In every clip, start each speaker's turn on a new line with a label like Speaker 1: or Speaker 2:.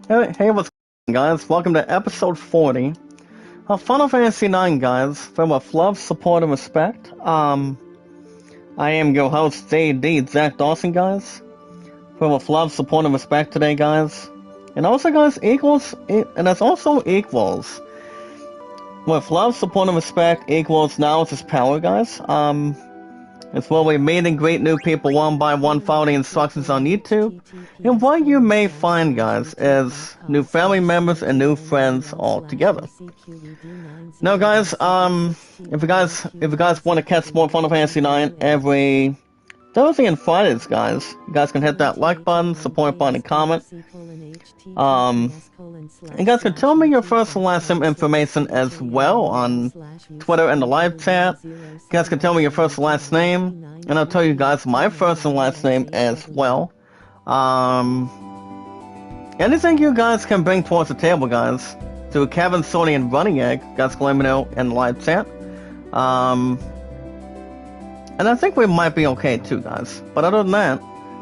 Speaker 1: Hey, what's going on, guys? Welcome to episode 40 of Final Fantasy IX, guys. Filled with love, support, and respect. I am your host, JD, Zach Dawson, guys. Filled with love, support, and respect today, guys. And also, guys, and that's also equals. With love, support, and respect equals knowledge is power, guys. It's where we meet and greet new people one by one, follow the instructions on YouTube. And what you may find, guys, is new family members and new friends all together. Now, guys, if you guys want to catch more Final Fantasy IX every Thursday and Fridays, guys, you guys can hit that like button, support button, and comment. And guys can tell me your first and last name information as well on Twitter and the live chat. You guys can tell me your first and last name, and I'll tell you guys my first and last name as well. Anything you guys can bring towards the table, guys, to Kevin, Sony, and Running Egg, guys can let me know in the live chat. And I think we might be okay too, guys. But other than that,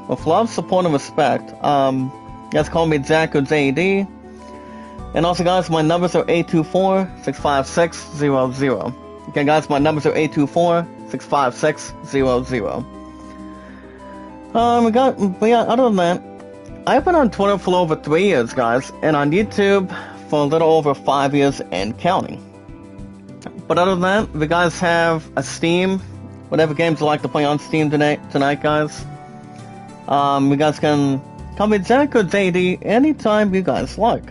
Speaker 1: with love, support, and respect, you guys call me Jack or JD. And also, guys, my numbers are 824-656-00. Okay, guys, my numbers are 824-656-00. But yeah, other than that, I've been on Twitter for over 3 years, guys, and on YouTube for a little over 5 years and counting. But other than that, if you guys have a Steam, whatever games you like to play on Steam tonight, guys, you guys can call me Jack or JD anytime you guys like.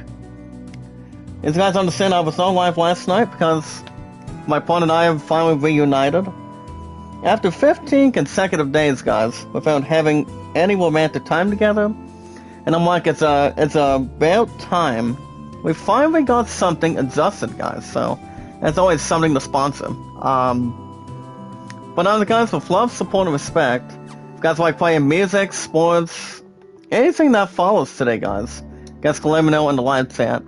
Speaker 1: As you guys understand, I was not live last night because my partner and I have finally reunited. After 15 consecutive days, guys, without having any romantic time together, and I'm like, it's about time we finally got something adjusted, guys. So that's always something to sponsor. But other guys, with love, support, and respect, if you guys like playing music, sports, anything that follows today, guys, you guys can let me know in the live chat.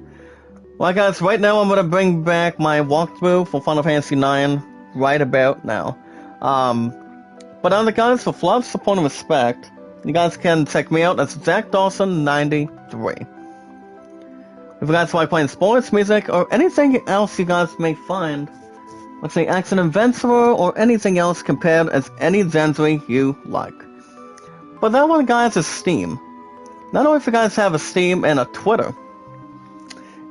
Speaker 1: Well, guys, right now I'm going to bring back my walkthrough for Final Fantasy IX right about now. But other guys, with love, support, and respect, you guys can check me out as Zach Dawson 93. If you guys like playing sports, music, or anything else you guys may find, let's say Action Adventurer or anything else compared as any genre you like. But that one, guys, is Steam. Not only if you guys have a Steam and a Twitter,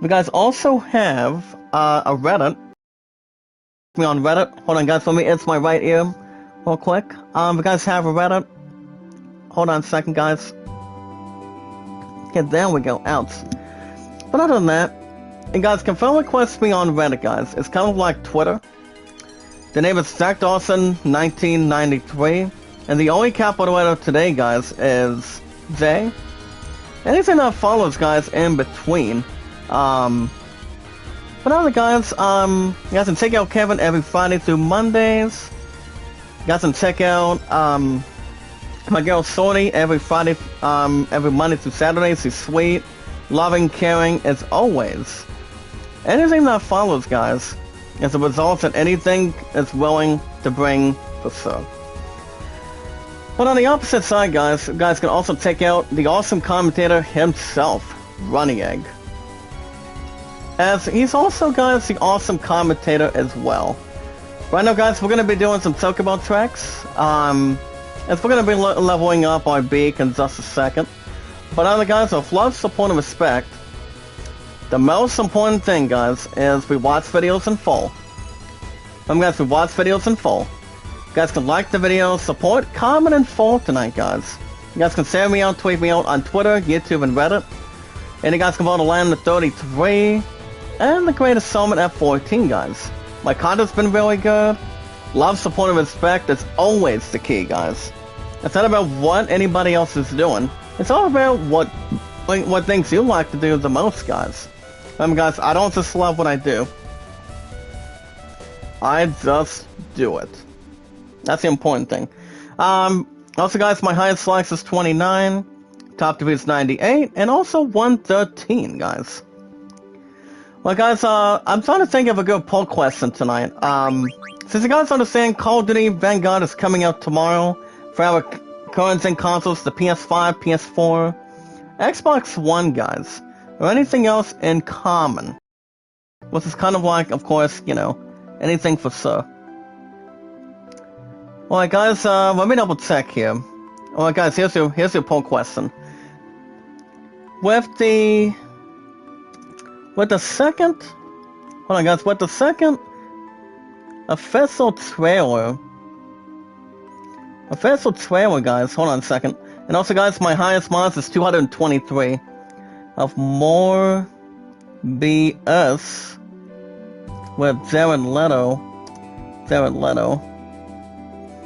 Speaker 1: you guys also have a Reddit. Me on Reddit. Hold on, guys, let me answer my right ear real quick. You guys have a Reddit. Hold on a second, guys. Okay, there we go. Ouch. But other than that, you guys can friend request me on Reddit, guys. It's kind of like Twitter. The name is Zach Dawson 1993, and the only capital letter today, guys, is J. Anything that follows, guys, in between. But other guys, you guys can check out Kevin every Friday through Mondays. You guys can check out my girl Sony every Friday, every Monday through Saturday. She's sweet, loving, caring as always. Anything that follows, guys, as a result of anything is willing to bring the show. But on the opposite side, guys, you guys can also check out the awesome commentator himself, Running Egg. As he's also, guys, the awesome commentator as well. Right now, guys, we're going to be doing some Chocobo tracks. As we're going to be leveling up our beak in just a second. But other guys, with love, support, and respect, the most important thing, guys, is we watch videos in full. Guys, we watch videos in full. You guys can like the video, support, comment in full tonight, guys. You guys can share me out, tweet me out on Twitter, YouTube, and Reddit. And you guys can vote to land at 33. And the greatest summit at 14, guys. My content's been really good. Love, support, and respect is always the key, guys. It's not about what anybody else is doing. It's all about what things you like to do the most, guys. Guys, I don't just love what I do. I just do it. That's the important thing. Also, guys, my highest likes is 29. Top to is 98. And also 113, guys. Well, guys, I'm trying to think of a good poll question tonight. Since you guys understand, Call of Duty Vanguard is coming out tomorrow for our current gen consoles, the PS5, PS4, Xbox One, guys. or anything else in common. Which is kind of like, of course, you know, anything for sure. Alright guys, let me double check here. Alright guys, here's your poll question. With the second, hold on guys, with the second official trailer guys, hold on a second. And also guys, my highest mods is 223 of more BS with Jared Leto.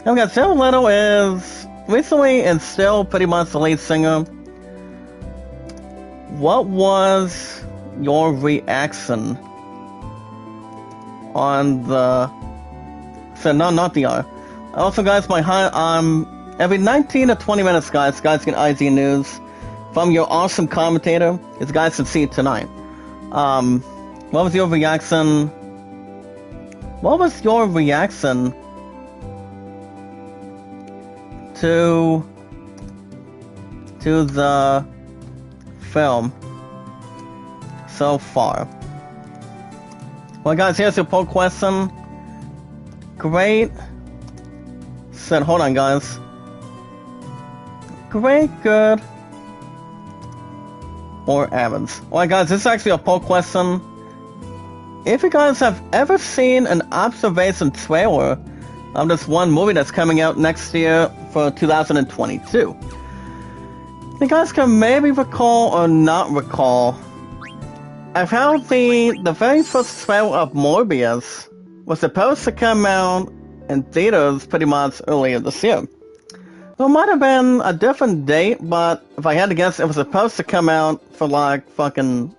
Speaker 1: Oh guys, Jared Leto is recently and still pretty much the lead singer. What was your reaction on the... So no, not the R. Also guys, my every 19 to 20 minutes guys get IG news from your awesome commentator. As guys can see tonight. What was your reaction? To the film so far? Well guys, here's your poll question. Great. Said, hold on guys. Great, good, or Evans. Alright guys, this is actually a poll question. If you guys have ever seen an observation trailer of this one movie that's coming out next year for 2022. You guys can maybe recall or not recall. I've heard the very first trailer of Morbius was supposed to come out in theaters pretty much earlier this year. It might have been a different date, but if I had to guess, it was supposed to come out for like fucking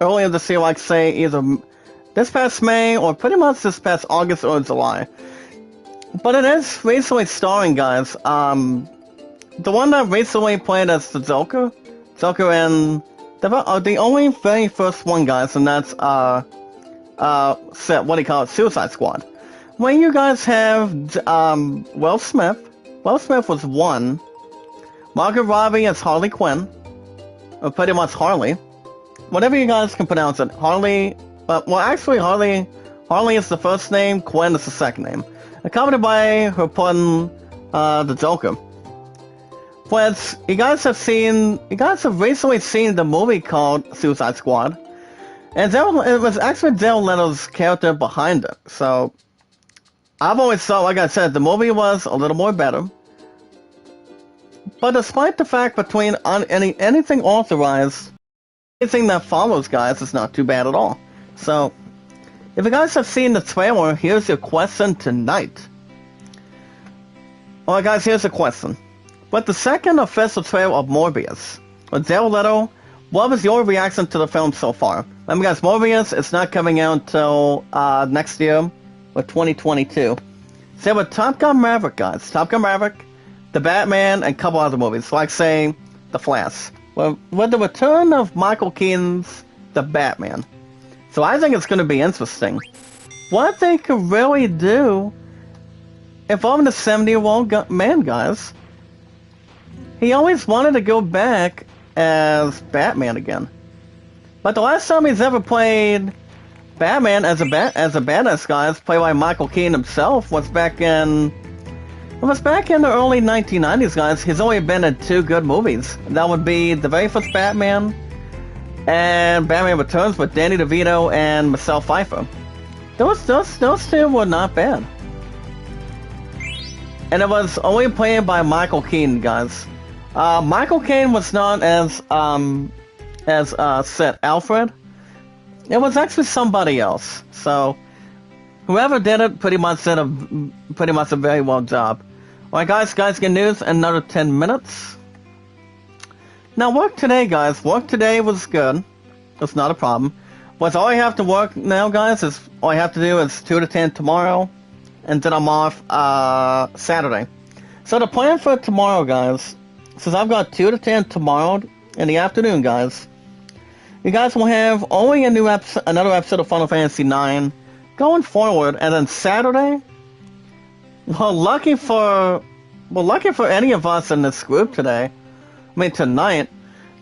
Speaker 1: earlier this year, like say either this past May or pretty much this past August or July. But it is recently starring, guys. The one that recently played as the Joker and the only very first one, guys, and that's Suicide Squad. When you guys have Will Smith. Will Smith was one. Margot Robbie as Harley Quinn, or pretty much Harley. Whatever you guys can pronounce it, Harley. Well, actually, Harley is the first name. Quinn is the second name. Accompanied by her putting the Joker. But you guys have recently seen the movie called Suicide Squad, and it was actually Jared Leto's character behind it. So I've always thought, like I said, the movie was a little more better. But despite the fact between anything authorized, anything that follows, guys, is not too bad at all. So if you guys have seen the trailer, here's your question tonight. Alright guys, here's the question. With the second official trailer of Morbius, with Jared Leto, what was your reaction to the film so far? Remember guys, Morbius is not coming out until next year, with 2022. So with Top Gun Maverick, guys. Top Gun Maverick, The Batman, and a couple other movies, like say, The Flash. Well, with the return of Michael Keaton's The Batman. So I think it's going to be interesting. What they could really do involving the 70-year-old man, guys. He always wanted to go back as Batman again. But the last time he's ever played Batman as a badass, guys, played by Michael Keaton himself, was back in the early 1990s, guys. He's only been in two good movies. That would be the very first Batman and Batman Returns with Danny DeVito and Michelle Pfeiffer. Those two were not bad. And it was only played by Michael Keaton, guys. Michael Keaton was not as said Alfred. It was actually somebody else. So whoever did it pretty much did a very well job. Alright guys, get news in another 10 minutes. Now work today, guys. Work today was good. It's not a problem. What's all I have to work now, guys, is all I have to do is 2 to 10 tomorrow, and then I'm off Saturday. So the plan for tomorrow, guys, since I've got 2 to 10 tomorrow in the afternoon, guys, you guys will have only another episode of Final Fantasy IX going forward, and then Saturday, well, lucky for any of us in this group tonight,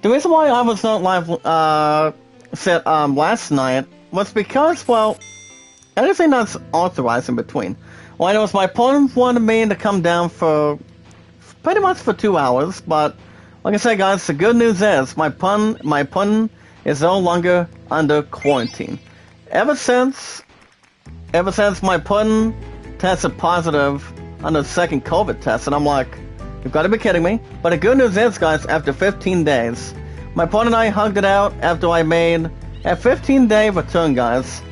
Speaker 1: The reason why I was not live set last night was because, well, anything that's authorized in between. Well, I know my opponent wanted me to come down for pretty much for 2 hours, but like I said, guys, the good news is my opponent is no longer under quarantine. Ever since my opponent tested positive on the second COVID test, and I'm like, you've got to be kidding me. But the good news is, guys, after 15 days, my opponent and I hugged it out after I made a 15-day return, guys.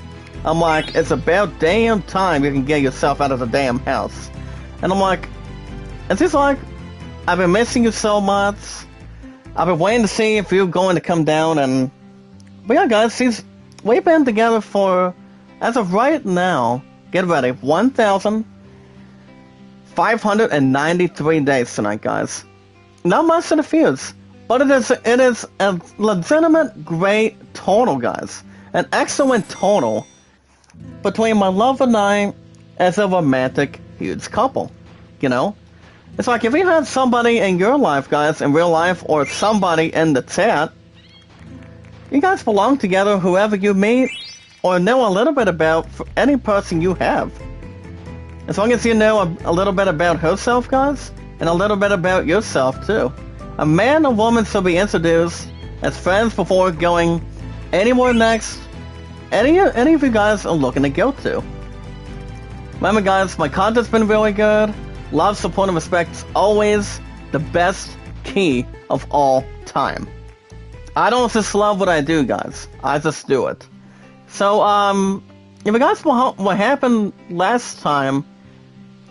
Speaker 1: I'm like, it's about damn time you can get yourself out of the damn house. And I'm like, it's just like, I've been missing you so much. I've been waiting to see if you're going to come down, and... But yeah, guys, we've been together for, as of right now, get ready, 1,593 days tonight, guys. Not much in the fuse, but it is a legitimate great total, guys. An excellent total between my love and I as a romantic, huge couple. You know? It's like if you have somebody in your life, guys, in real life, or somebody in the chat, you guys belong together, whoever you meet, or know a little bit about for any person you have. As long as you know a little bit about herself, guys, and a little bit about yourself, too. A man and woman should be introduced as friends before going anywhere next any of you guys are looking to go to. Remember, guys, my content's been really good. Love, support, and respect is always the best key of all time. I don't just love what I do, guys. I just do it. So, if you guys what happened last time,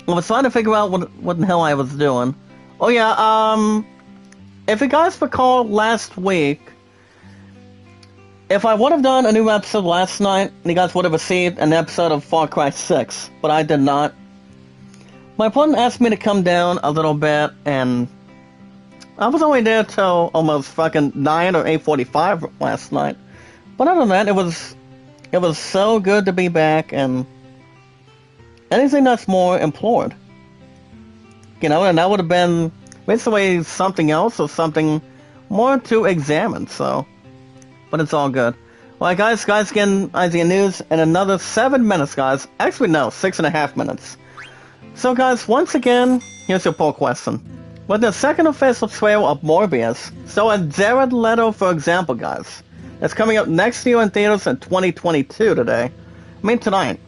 Speaker 1: I was trying to figure out what the hell I was doing. Oh yeah, if you guys recall last week, if I would have done a new episode last night, you guys would have received an episode of Far Cry 6, but I did not. My opponent asked me to come down a little bit, and I was only there till almost fucking 9 or 8:45 last night. But other than that, it was so good to be back, and anything that's more implored. You know, and that would have been basically something else or something more to examine, so. But it's all good. Well, guys, getting Isaiah News in another 7 minutes, guys. Actually, no, 6.5 minutes. So, guys, once again, here's your poll question. With the second official trailer of Morbius, so a Jared Leto, for example, guys, it's coming up next year in theaters in 2022 today. I mean, tonight.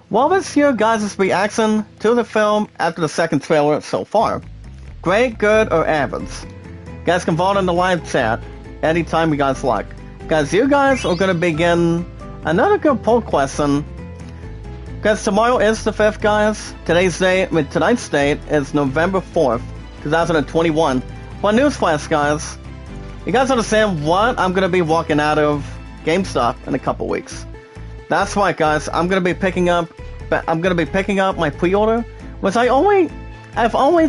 Speaker 1: What was your guys' reaction to the film after the second trailer so far? Great, good, or average? You guys can vote in the live chat anytime you guys like. Guys, you guys are going to begin another good poll question. Because tomorrow is the 5th, guys. Tonight's date is November 4th, 2021. One newsflash, guys. You guys understand what I'm going to be walking out of GameStop in a couple weeks. That's right, guys. I'm going to be picking up my pre-order, which I've only had only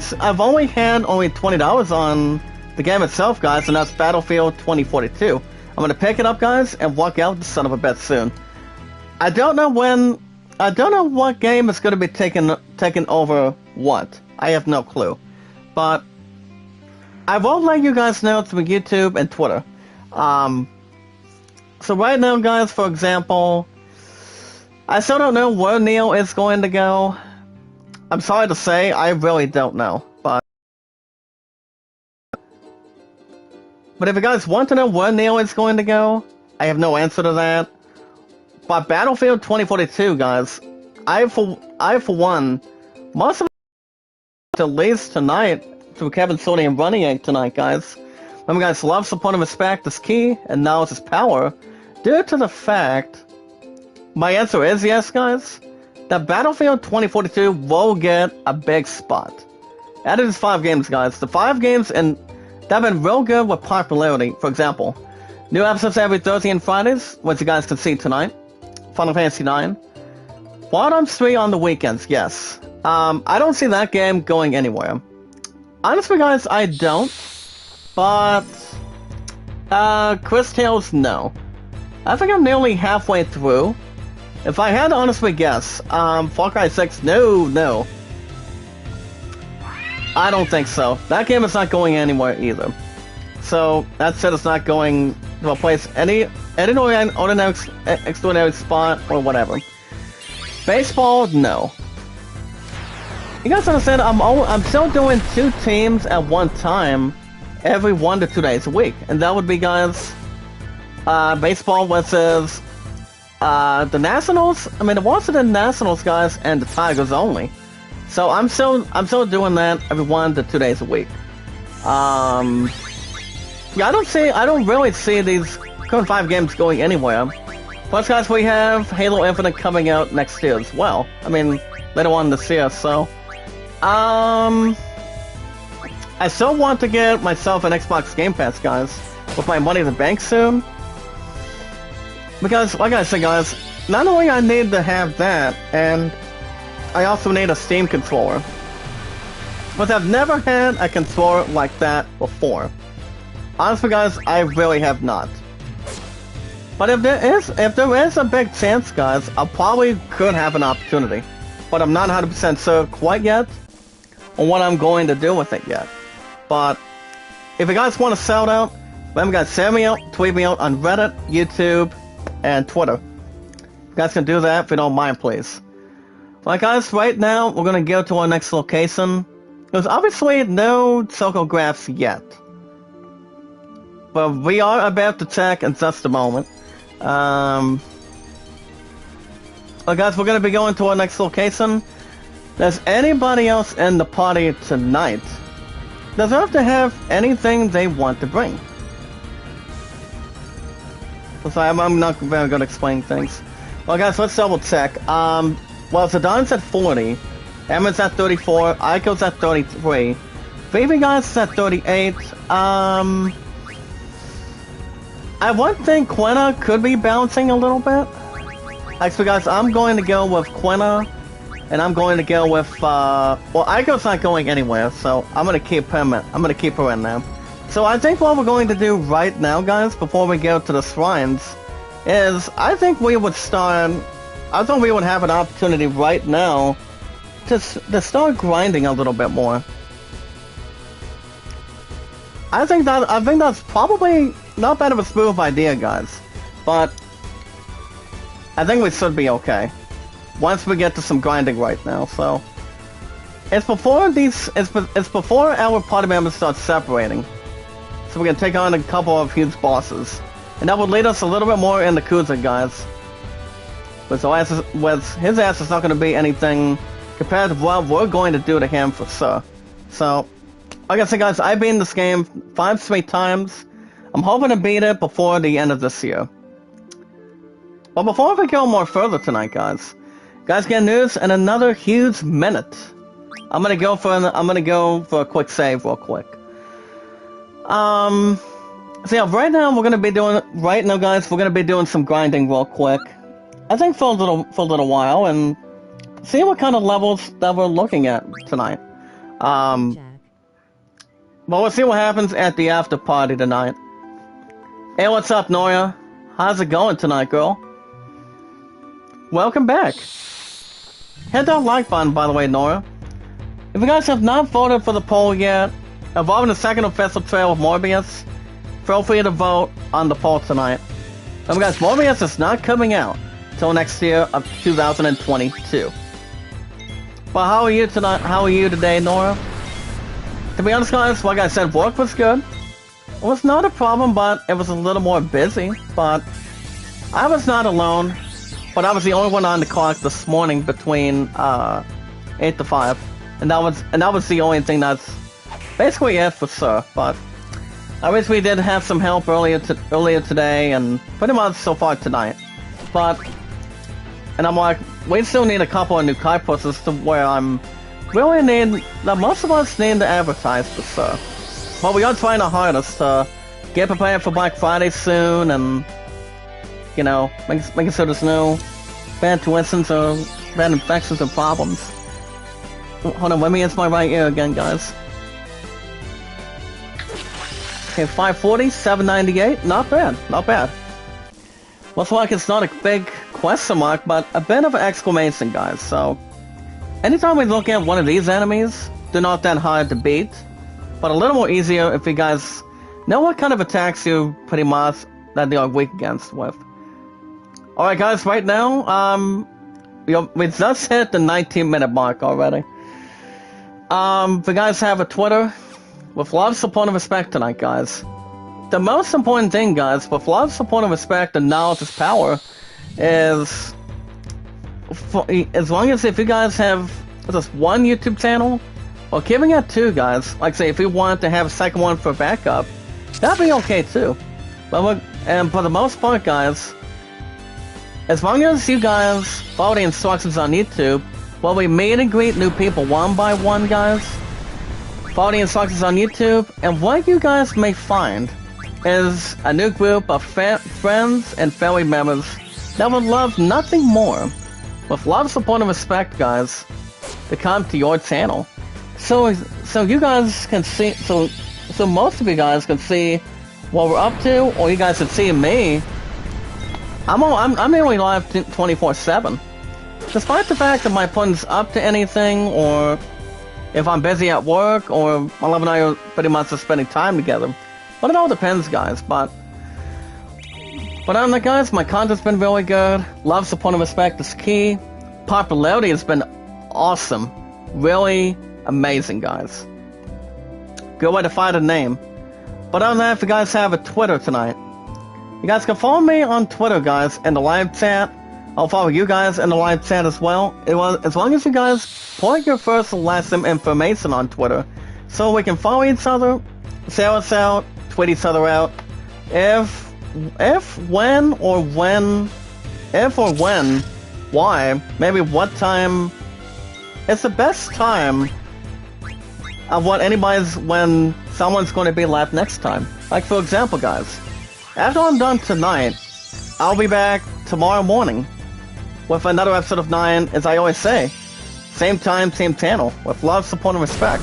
Speaker 1: $20 on the game itself, guys, and that's Battlefield 2042. I'm going to pick it up, guys, and walk out the son of a bitch soon. I don't know what game is going to be taking over what. I have no clue. But I will let you guys know through YouTube and Twitter. So right now, guys, for example, I still don't know where Neo is going to go. I'm sorry to say, I really don't know. But if you guys want to know where Neo is going to go, I have no answer to that. But Battlefield 2042, guys, I for one, must have at least tonight through Kevin Sony and Running Egg tonight, guys. Remember, guys, love, support, and respect is key, and knowledge is power. Due to the fact, my answer is yes, guys, that Battlefield 2042 will get a big spot. Out of these 5 games, guys, the 5 games that have been real good with popularity. For example, new episodes every Thursday and Fridays, which you guys can see tonight. Final Fantasy IX. Wild Arms 3 on the weekends, yes. I don't see that game going anywhere. Honestly, guys, I don't. But, Chris Tales, no. I think I'm nearly halfway through. If I had to honestly guess, Far Cry 6, no. I don't think so. That game is not going anywhere either. So that set is not going to replace any ordinary extraordinary spot or whatever. Baseball, no. You guys understand? I'm still doing 2 teams at one time, every 1 to 2 days a week, and that would be, guys, baseball versus the Nationals. I mean, the Washington Nationals, guys, and the Tigers only. So I'm still doing that every 1 to 2 days a week. Yeah, I don't really see these current 5 games going anywhere. Plus, guys, we have Halo Infinite coming out next year as well. I mean, later on this year, so... I still want to get myself an Xbox Game Pass, guys, with my money in the bank soon. Because, like I said, guys, not only I need to have that, and I also need a Steam controller. But I've never had a controller like that before. Honestly, guys, I really have not. But if there is a big chance, guys, I probably could have an opportunity. But I'm not 100% sure quite yet on what I'm going to do with it yet. But if you guys want to shout out, remember, guys, send me out, tweet me out on Reddit, YouTube, and Twitter. You guys can do that if you don't mind, please. Well, guys, right now we're gonna go to our next location. There's obviously no circle graphs yet, but we are about to check in just a moment. Well, guys, we're gonna be going to our next location. Does anybody else in the party tonight deserve to have anything they want to bring? So I'm not very good at explaining things. Well, guys, let's double check. Well, Zidane at 40, Emmett's at 34, Aiko's at 33, Baby Guys is at 38. I would think Quina could be bouncing a little bit. Actually, guys, I'm going to go with Quina, and I'm going to go with, well, Aiko's not going anywhere, so I'm going to keep her in there. So I think what we're going to do right now, guys, before we go to the shrines, is I think we would have an opportunity right now to start grinding a little bit more. I think that's probably not bad of a smooth idea, guys, but I think we should be okay once we get to some grinding right now. So it's before our party members start separating, so we can take on a couple of huge bosses, and that would lead us a little bit more into Kuza, guys. But his ass is not going to be anything compared to what we're going to do to him for sure. So, like I said, guys, I've beaten this game 5 straight times. I'm hoping to beat it before the end of this year. But before we go more further tonight, guys get news in another huge minute. I'm gonna go for a quick save real quick. So yeah, right now we're gonna be doing some grinding real quick. I think for a little while, and see what kind of levels that we're looking at tonight. But we'll see what happens at the after party tonight. Hey, what's up, Noya? How's it going tonight, girl? Welcome back. Hit that like button, by the way, Nora. If you guys have not voted for the poll yet, involving the second official trail of Morbius, feel free to vote on the poll tonight. Remember, guys, Morbius is not coming out till next year of 2022. Well, how are you tonight? How are you today, Nora? To be honest, guys, like I said, work was good. It was not a problem, but it was a little more busy. But I was not alone. But I was the only one on the clock this morning between 8 to 5, and that was the only thing that's basically it for sure. But I wish we did have some help earlier today, and pretty much so far tonight. And I'm like, we still need a couple of new Kai pushes to where most of us need to advertise for sure. But we are trying our hardest to get prepared for Black Friday soon, and you know, making sure there's no bad twists or bad infections or problems. Hold on, let me answer my right ear again, guys. Okay, 540, 798, not bad, not bad. Looks like it's not a big question mark, but a bit of an exclamation, guys. So, anytime we look at one of these enemies, they're not that hard to beat, but a little more easier if you guys Know what kind of attacks you pretty much that they are weak against with. Alright guys, right now, we just hit the 19-minute mark already. If you guys have a Twitter, with love, support, and respect tonight, guys. The most important thing, guys, with love, support, and respect, and knowledge is power, is as long as if you guys have just one YouTube channel, or giving it two, guys, like say if you want to have a second one for backup, that'd be okay too. But and for the most part, guys, as long as you guys follow the instructions on YouTube, while we meet and greet new people one by one, guys, follow the instructions on YouTube, and what you guys may find is a new group of friends and family members that would love nothing more, with love, support, and respect, guys, to come to your channel. So you guys can see, so most of you guys can see what we're up to, or you guys can see me. I'm nearly live 24/7. Despite the fact that my phone's up to anything, or if I'm busy at work, or my love and I are pretty much just spending time together. But it all depends, guys. But guys, my content's been really good. Love, support, and respect is key. Popularity has been awesome. Really amazing, guys. Good way to find a name. But other than that, if you guys have a Twitter tonight, you guys can follow me on Twitter, guys, in the live chat. I'll follow you guys in the live chat as well. As long as you guys put your first and last name information on Twitter, so we can follow each other, share us out, tweet each other out. If, when, why, maybe what time is the best time of when someone's going to be live next time. Like for example, guys, after I'm done tonight, I'll be back tomorrow morning with another episode of 9, as I always say. Same time, same channel, with love, support, and respect.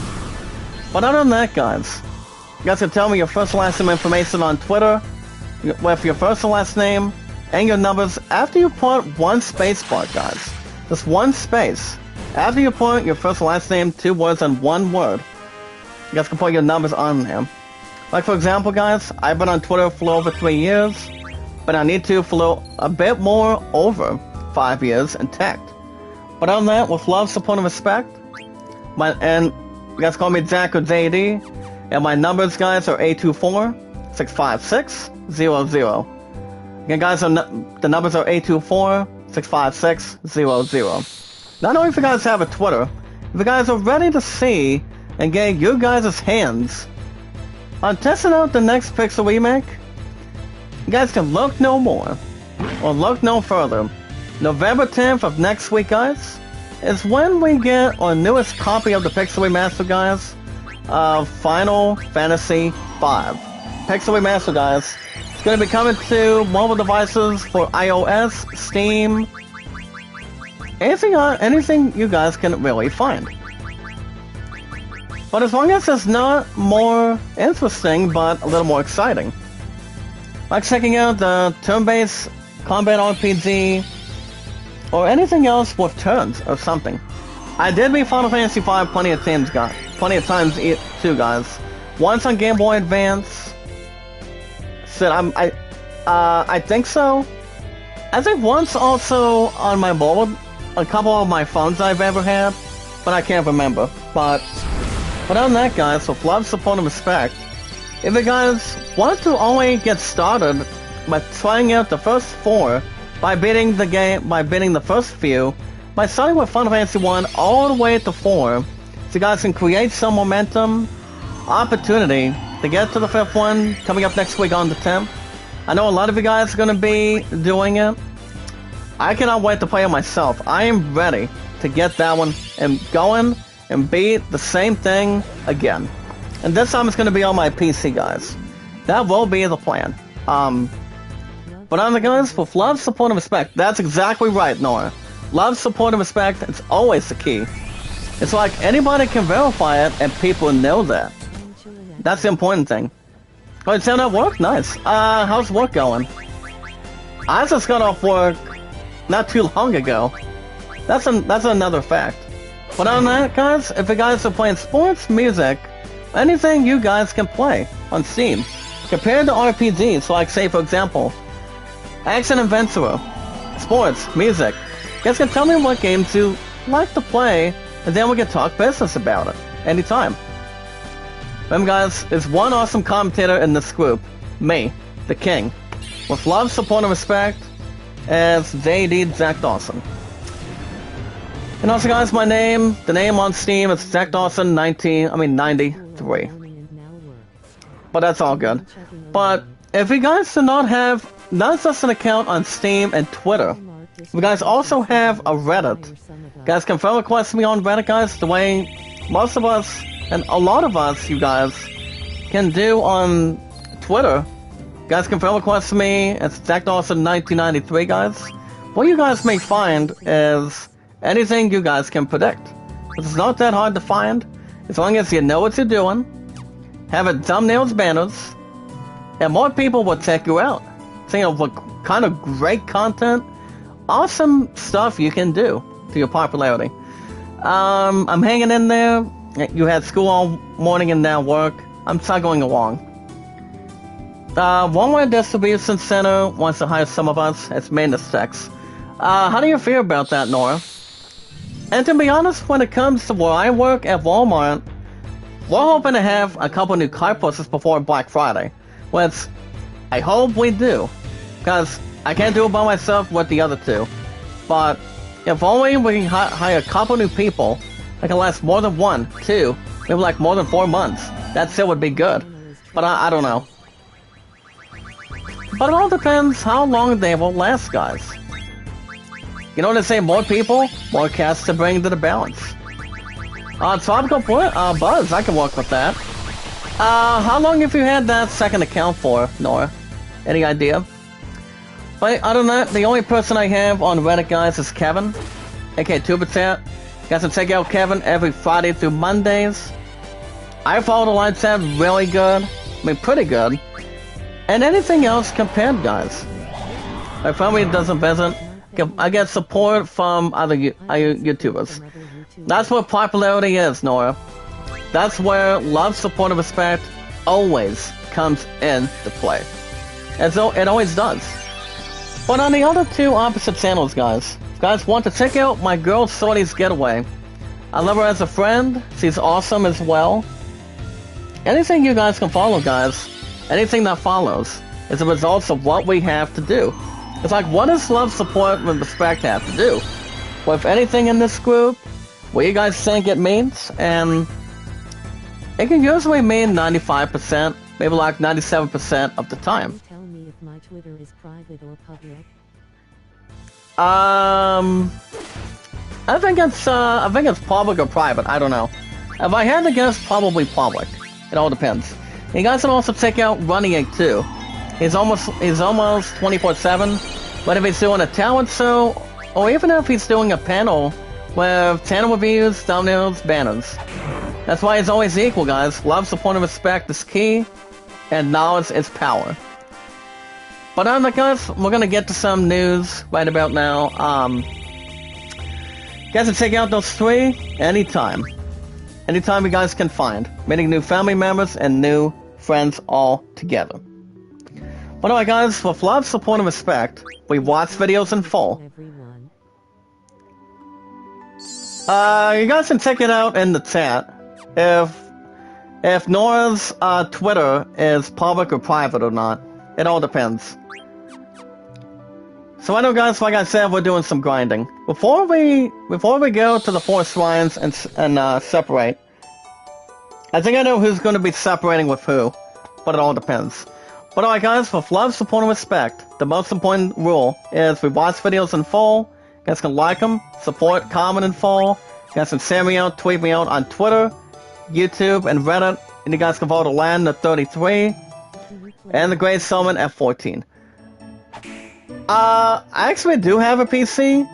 Speaker 1: But other than that, guys, you guys can tell me your first and last name information on Twitter, with your first and last name, and your numbers after you put one space bar, guys. Just one space. After you put your first and last name, 2 words and 1 word, you guys can put your numbers on there. Like for example, guys, I've been on Twitter for over 3 years, but I need to for a bit more over 5 years in tech. But other than that, with love, support, and respect, and you guys call me Jack or JD, and my numbers, guys, are 824-656-00. Again, guys, the numbers are 824-656-00. Not only if you guys have a Twitter, if you guys are ready to see and get your guys' hands on testing out the next Pixel remake, you guys can look no more, or look no further. November 10th of next week, guys, is when we get our newest copy of the Pixel Remaster, guys, of Final Fantasy V. Pixel Remaster, guys, it's going to be coming to mobile devices for iOS, Steam, anything you guys can really find. But as long as it's not more interesting, but a little more exciting. Like checking out the turn-based combat RPG, or anything else with turns or something. I did beat Final Fantasy V plenty of times, too, guys. Once on Game Boy Advance. I think so. I think once also on my mobile, a couple of my phones I've ever had, but I can't remember. But other than that, guys, with love, support, and respect, if you guys want to only get started by trying out the first 4, by beating the first few, by starting with Final Fantasy 1 all the way to 4, so you guys can create some momentum, opportunity to get to the 5th one coming up next week on the 10th. I know a lot of you guys are going to be doing it. I cannot wait to play it myself. I am ready to get that one and going and beat the same thing again. And this time it's going to be on my PC, guys. That will be the plan. But on the guys, with love, support, and respect. That's exactly right, Nora. Love, support, and respect, it's always the key. It's like anybody can verify it, and people know that. That's the important thing. Oh, it sounded at work? Nice. How's work going? I just got off work not too long ago. That's another fact. But on that, guys, if you guys are playing sports, music, anything you guys can play on Steam. compared to RPGs, like say for example, Action Adventurer, sports, music. You guys can tell me what games you like to play, and then we can talk business about it anytime. Remember guys, there's one awesome commentator in this group, me, the king, with love, support, and respect, as JD Jack Dawson. And also guys, the name on Steam is Jack Dawson 93. But that's all good. But if you guys do not have not just an account on Steam and Twitter, you guys also have a Reddit. You guys can friend request me on Reddit, guys, the way most of us and a lot of us, you guys, can do on Twitter. You guys can friend request me. It's Jack Dawson 1993, guys. What you guys may find is anything you guys can predict. It's not that hard to find, as long as you know what you're doing, have it thumbnails, banners, and more people will check you out. Think of what kind of great content, awesome stuff you can do to your popularity. I'm hanging in there. You had school all morning and now work. I'm going along. Walmart Distribution Center wants to hire some of us as maintenance techs. How do you feel about that, Nora? And to be honest, when it comes to where I work at Walmart, we're hoping to have a couple new car purchases before Black Friday. Which I hope we do, because I can't do it by myself with the other two. But if only we can hire a couple new people that can last more than 1, 2, maybe like more than 4 months, that still would be good. But I don't know. But it all depends how long they will last, guys. You know what they say, more people, more cats to bring to the balance. Tropical Buzz, I can work with that. How long have you had that second account for, Nora? Any idea? But other than that, the only person I have on Reddit, guys, is Kevin, aka Tuberchat. You guys can check out Kevin every Friday through Mondays. I follow the live chat really good. I mean, pretty good. And anything else compared, guys. My family doesn't visit. I get support from other YouTubers. That's what popularity is, Nora. That's where love, support, and respect always comes into play. As though it always does. But on the other two opposite channels, guys, if you guys want to check out my girl Shorty's Getaway. I love her as a friend. She's awesome as well. Anything you guys can follow, guys, anything that follows, is the results of what we have to do. It's like, what does love, support, and respect have to do with anything in this group? What you guys think it means? And it can usually mean 95%, maybe like 97% of the time.
Speaker 2: Tell me if my Twitter is private or public.
Speaker 1: I think it's public or private. I don't know. If I had to guess, probably public. It all depends. You guys can also check out Running Egg too. He's almost 24/7. But if he's doing a talent show, or even if he's doing a panel with channel reviews, thumbnails, banners. That's why it's always equal, guys. Love, support, and respect is key, and knowledge is power. But other than that, guys, we're gonna get to some news right about now. You guys can check out those 3 anytime. Anytime you guys can find. Meeting new family members and new friends all together. But anyway, guys, with love, support, and respect, we watch videos in full. You guys can check it out in the chat. If Nora's Twitter is public or private or not. It all depends. So I know, guys, like I said, we're doing some grinding. Before we go to the 4 shrines and separate, I think I know who's going to be separating with who, but it all depends. But alright, guys, with love, support, and respect, the most important rule is we watch videos in full. You guys can like them, support, comment in full. You guys can send me out, tweet me out on Twitter, YouTube, and Reddit. And you guys can vote to land at 33 and the Great Summon at 14. I actually do have a PC,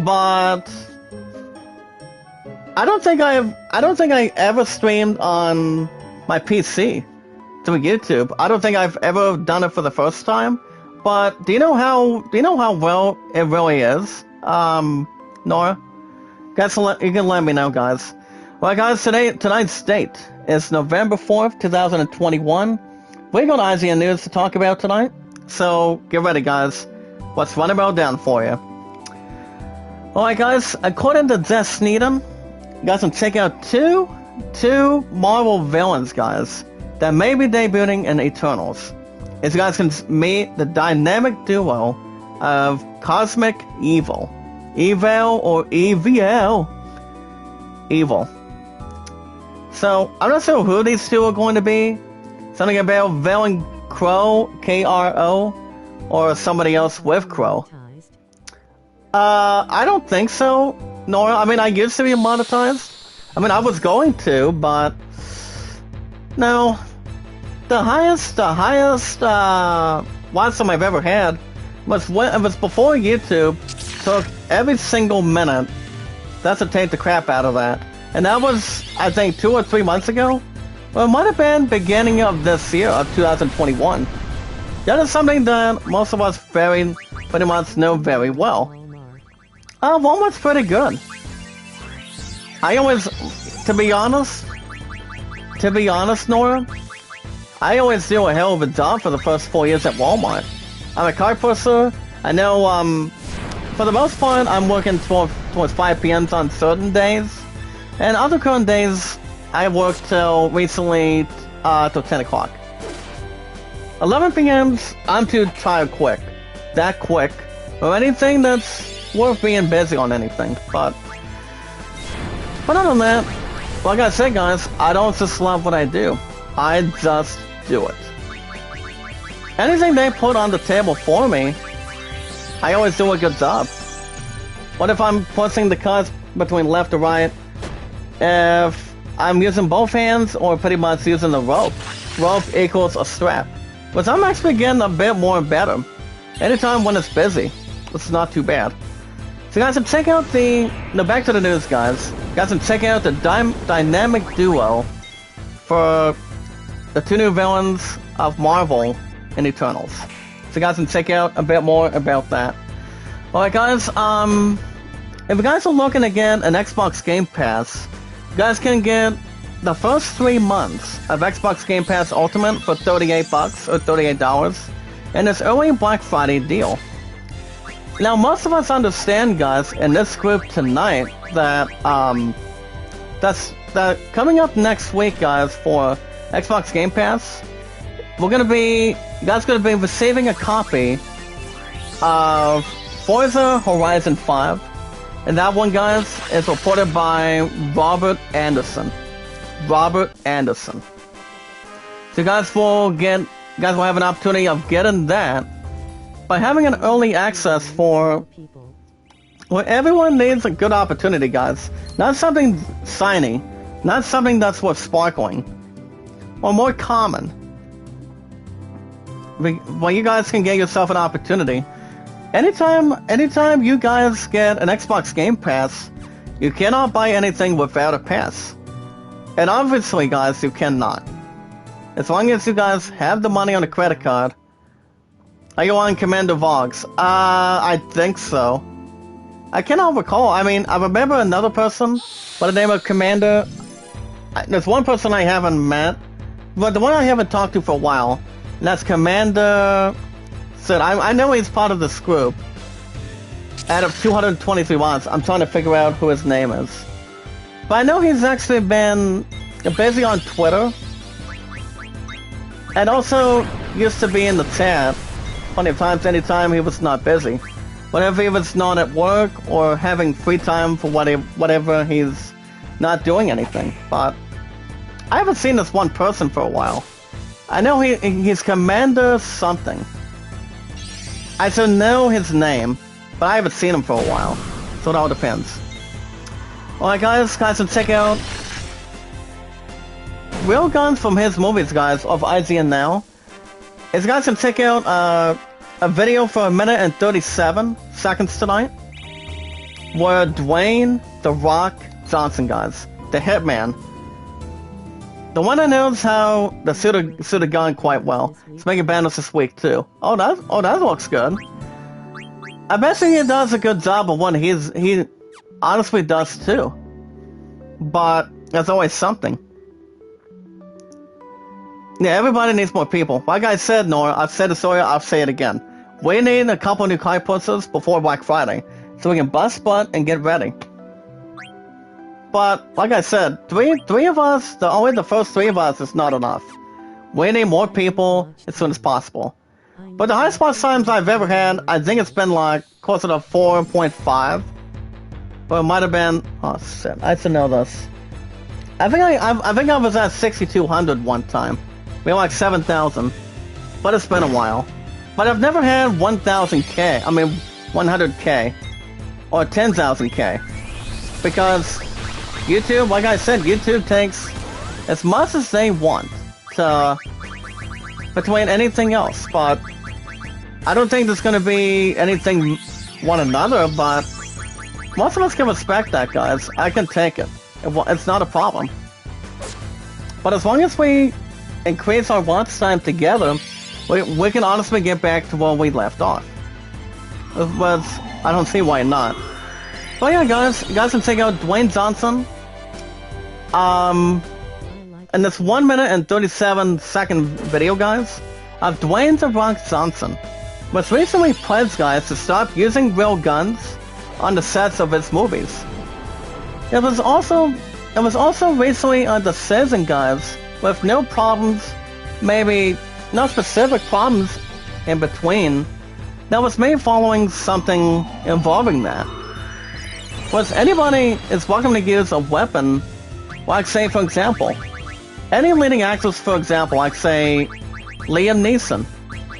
Speaker 1: but I don't think I ever streamed on my PC through YouTube. I don't think I've ever done it for the first time. But do you know how well it really is, Nora? Guys, you can let me know, guys. Well, guys, tonight's date is November 4th, 2021. we got IGN news to talk about tonight, so get ready, guys. Let's run it all down for you. Alright, guys, according to Jess Sneeden, you guys can check out two Marvel villains, guys, that may be debuting in Eternals. As you guys can meet the dynamic duo of Cosmic Evil. Evil or EVL. Evil. So, I'm not sure who these two are going to be. Something about Villain Crow, K-R-O, or somebody else with Crow. I don't think so, Nora. I mean, I used to be monetized. I mean, I was going to, but no. The highest watch I've ever had was when it was before YouTube took every single minute that's to take the crap out of that, and that was, I think, 2 or 3 months ago. Well, it might have been beginning of this year, of 2021. That is something that most of us pretty much know very well. Walmart's pretty good. I always, to be honest, Nora, I always do a hell of a job for the first 4 years at Walmart. I'm a card pusher. I know, for the most part, I'm working towards 5 p.m. on certain days. And other current days, I work till recently, till 10 o'clock. 11 p.m.s, I'm too tired quick. That quick. Or anything that's worth being busy on anything. But other than that, like I said, guys, I don't just love what I do. I just do it. Anything they put on the table for me, I always do a good job. What if I'm pushing the cards between left or right? If I'm using both hands or pretty much using the rope. Rope equals a strap. But I'm actually getting a bit more better. Anytime when it's busy, it's not too bad. So guys, check out back to the news, guys. Guys, check out the dynamic duo for the 2 new villains of Marvel in Eternals. So guys, can check out a bit more about that. Alright guys, if you guys are looking to get an Xbox Game Pass, you guys can get the first 3 months of Xbox Game Pass Ultimate for $38 or $38 in this early Black Friday deal. Now, most of us understand, guys, in this group tonight that that coming up next week, guys, for Xbox Game Pass, you guys gonna be receiving a copy of Forza Horizon 5, and that one, guys, is reported by Robert Anderson. So you guys will have an opportunity of getting that by having an early access for. Well, everyone needs a good opportunity, guys. Not something shiny, not something that's worth sparkling, or more common. Well, you guys can get yourself an opportunity. Anytime you guys get an Xbox Game Pass, you cannot buy anything without a pass. And obviously, guys, you cannot. As long as you guys have the money on a credit card. Are you on Commander Vox? I think so. I cannot recall. I mean, I remember another person by the name of Commander. There's one person I haven't met, but the one I haven't talked to for a while, and that's Commander Sid. I know he's part of this group. Out of 223 mods, I'm trying to figure out who his name is. But I know he's actually been busy on Twitter, and also used to be in the chat plenty of times anytime he was not busy. Whenever he was not at work or having free time for whatever he's not doing anything. But I haven't seen this one person for a while. I know he's Commander something. I still know his name, but I haven't seen him for a while. So it all depends. Alright guys, can check out real guns from his movies, guys, of IGN Now. As you guys can check out a video for 1 minute and 37 seconds tonight, where Dwayne "The Rock" Johnson, guys, the Hitman, the one that knows how the suit have gone quite well. He's making banners this week too. Oh, that looks good. I bet he does a good job of what he honestly does too. But there's always something. Yeah, everybody needs more people. Like I said, Nora, I've said it earlier, I'll say it again. We need a couple new Kai pussies before Black Friday, so we can bust butt and get ready. But, like I said, three of us, only the first 3 of us is not enough. We need more people as soon as possible. But the highest watch times I've ever had, I think it's been like closer to 4.5. Or it might have been, oh shit, I should know this. I think I was at 6,200 one time. We had like 7,000. But it's been a while. But I've never had 1,000k, I mean 100k. Or 10,000k. Because YouTube, like I said, YouTube takes as much as they want to between anything else, but I don't think there's gonna be anything one another, but most of us can respect that, guys. I can take it. It's not a problem. But as long as we increase our watch time together, we can honestly get back to where we left off. But I don't see why not. But yeah, guys can check out Dwayne Johnson. In this 1 minute and 37-second video, guys, of Dwayne "The Rock" Johnson was recently pledged, guys, to stop using real guns on the sets of his movies. It was also recently a decision, guys, with no problems, maybe no specific problems in between, that was made following something involving that. Was anybody is welcome to use a weapon, like say for example, any leading actors, for example, like say Liam Neeson.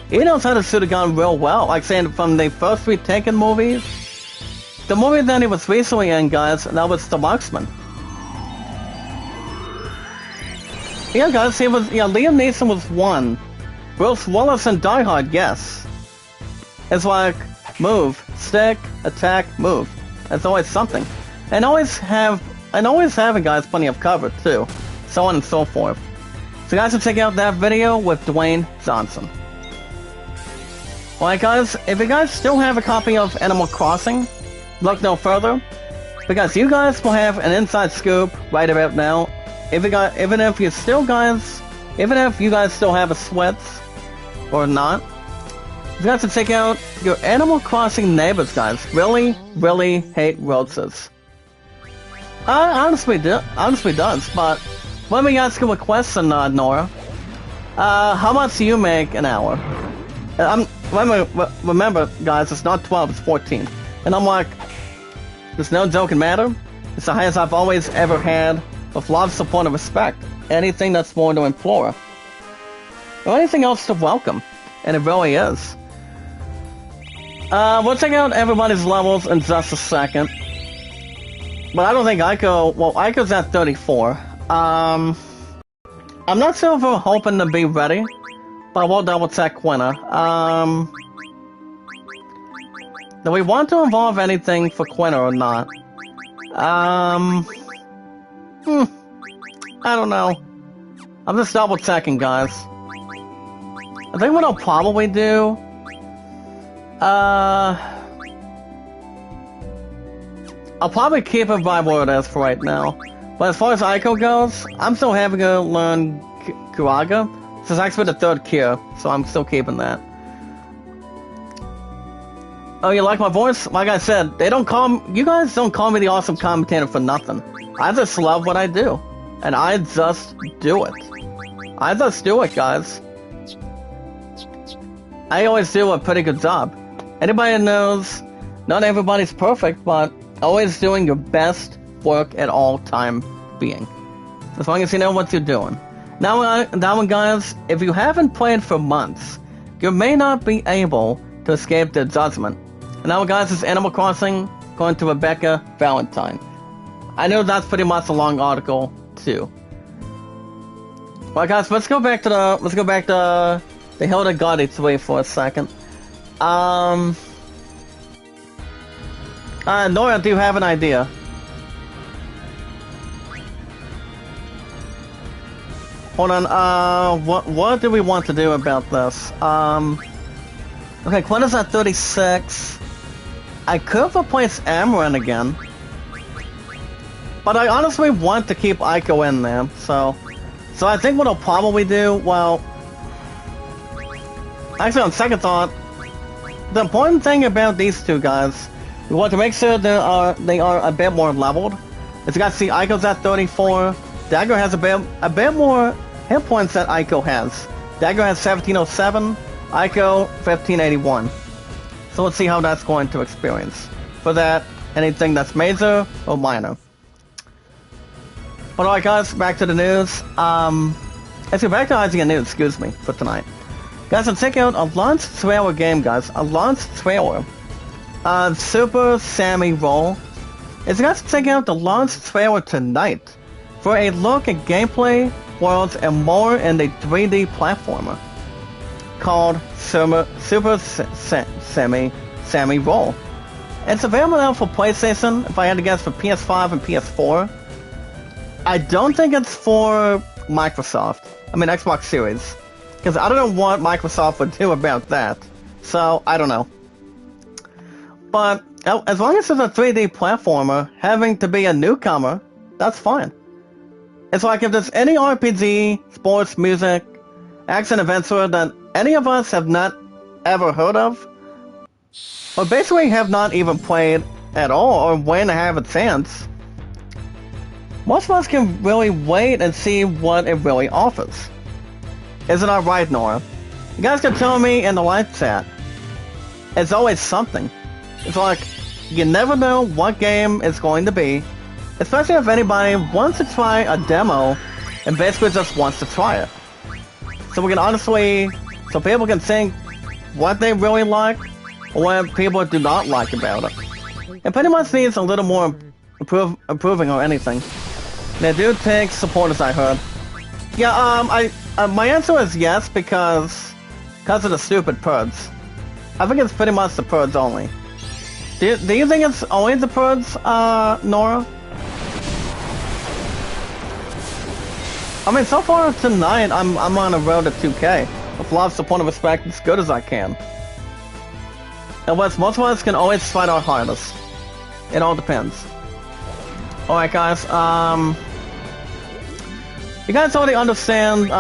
Speaker 1: He knows how to shoot a gun real well, like saying from the first 3 Taken movies. The movie that he was recently in, guys, that was The Marksman. Yeah, guys, Liam Neeson was 1. Bruce Willis in Die Hard, yes. It's like, move, stick, attack, move. It's always something. And always having, guys, plenty of cover, too. So on and so forth. So guys, check out that video with Dwayne Johnson. Alright guys, if you guys still have a copy of Animal Crossing, look no further, because you guys will have an inside scoop right about now. Even if you guys still have a sweats, or not, you guys should check out your Animal Crossing neighbors, guys. Really, really hate roses. Honestly does, but let me ask you a question, Nora. How much do you make an hour? Remember, guys, it's not 12, it's 14. And I'm like, there's no joking matter. It's the highest I've always ever had, with love, support, and respect. Anything that's more to implore. Or anything else to welcome. And it really is. We'll check out everybody's levels in just a second. But I don't think Aiko's at 34. I'm not sure if we're hoping to be ready, but we'll double check Quina. Do we want to involve anything for Quina or not? I don't know. I'm just double checking, guys. I think what I'll probably do, I'll probably keep it by what it is for right now. But as far as Aiko goes, I'm still having to learn Kuraga. This is actually the 3rd cure, so I'm still keeping that. Oh, you like my voice? Like I said, you guys don't call me the awesome commentator for nothing. I just love what I do. And I just do it. I just do it, guys. I always do a pretty good job. Anybody knows, not everybody's perfect, but always doing your best work at all time being. As long as you know what you're doing. Now, guys, if you haven't played for months, you may not be able to escape the judgment. And now, guys, it's Animal Crossing going to Rebecca Valentine. I know that's pretty much a long article too. Well, guys, let's go back to the Hilda Gotti 3 for a second. Nora, do you have an idea? Hold on, what do we want to do about this? Okay, Quinta's at 36. I could replace Amaran again. But I honestly want to keep Aiko in there, so So I think what I'll probably do, well, actually on second thought, the important thing about these two guys, we want to make sure they are a bit more leveled. As you guys see, Aiko's at 34. Dagger has a bit more hit points that Aiko has. Dagger has 1707, Aiko 1581. So let's see how that's going to experience. For that, anything that's major or minor. But alright guys, back to the news. Let's go back to IGN News, excuse me, for tonight. Guys, let's check out a launch trailer game, guys. A launch trailer. Super Sammy Roll. Let's guys check out the launch trailer tonight for a look at gameplay, worlds, and more in the 3D platformer called Super Sammy Roll. It's available now for PlayStation, if I had to guess, for PS5 and PS4. I don't think it's for Microsoft. I mean, Xbox Series. Because I don't know what Microsoft would do about that. So, I don't know. But, as long as it's a 3D platformer, having to be a newcomer, that's fine. It's like if there's any RPG, sports, music, action adventure that any of us have not ever heard of, or basically have not even played at all, or when to have a chance, most of us can really wait and see what it really offers. Isn't that right, Nora? You guys can tell me in the live chat. It's always something. It's like, you never know what game it's going to be, especially if anybody wants to try a demo and basically just wants to try it. So we can honestly, so people can think what they really like or what people do not like about it. It pretty much needs a little more improving or anything. They do take supporters, I heard. Yeah, my answer is yes, because of the stupid PUDs. I think it's pretty much the PUDs only. Do you think it's only the PUDs, Nora? I mean, so far tonight, I'm on a road to 2K. With lots of support and respect, as good as I can. And most of us can always fight our hardest. It all depends. Alright guys, you guys already understand,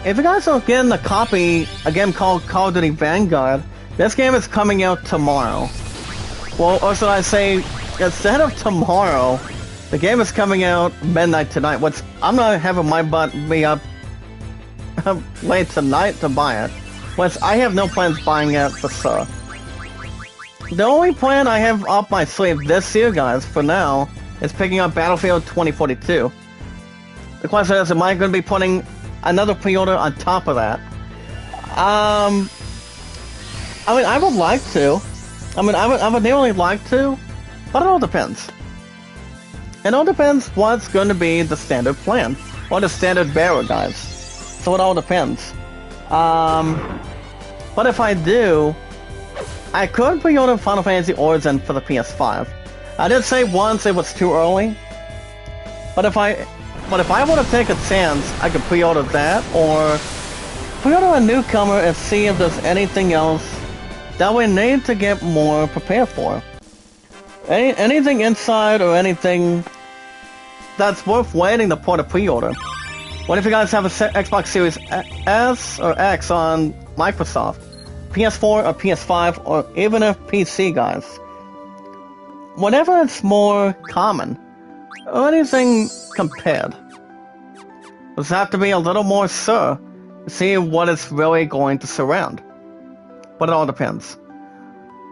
Speaker 1: if you guys are getting a copy, a game called Call of Duty Vanguard, this game is coming out tomorrow. Well, or should I say, instead of tomorrow, the game is coming out midnight tonight, which I'm not having my butt be up late tonight to buy it, which I have no plans buying it for sure. The only plan I have up my sleeve this year, guys, for now, is picking up Battlefield 2042. The question is, am I going to be putting another pre-order on top of that? I mean, I would like to. I mean, I would nearly like to, but it all depends. It all depends what's going to be the standard plan, or the standard bearer, guys. So it all depends. But if I do, I could pre-order Final Fantasy Origin for the PS5. I did say once it was too early, but if I want to take a chance, I could pre-order that, or pre-order a newcomer and see if there's anything else that we need to get more prepared for. Anything inside or anything that's worth waiting to put a pre-order. What if you guys have a Xbox Series S or X on Microsoft, PS4 or PS5, or even a PC, guys? Whatever is more common, or anything compared. Just have to be a little more sure to see what it's really going to surround. But it all depends.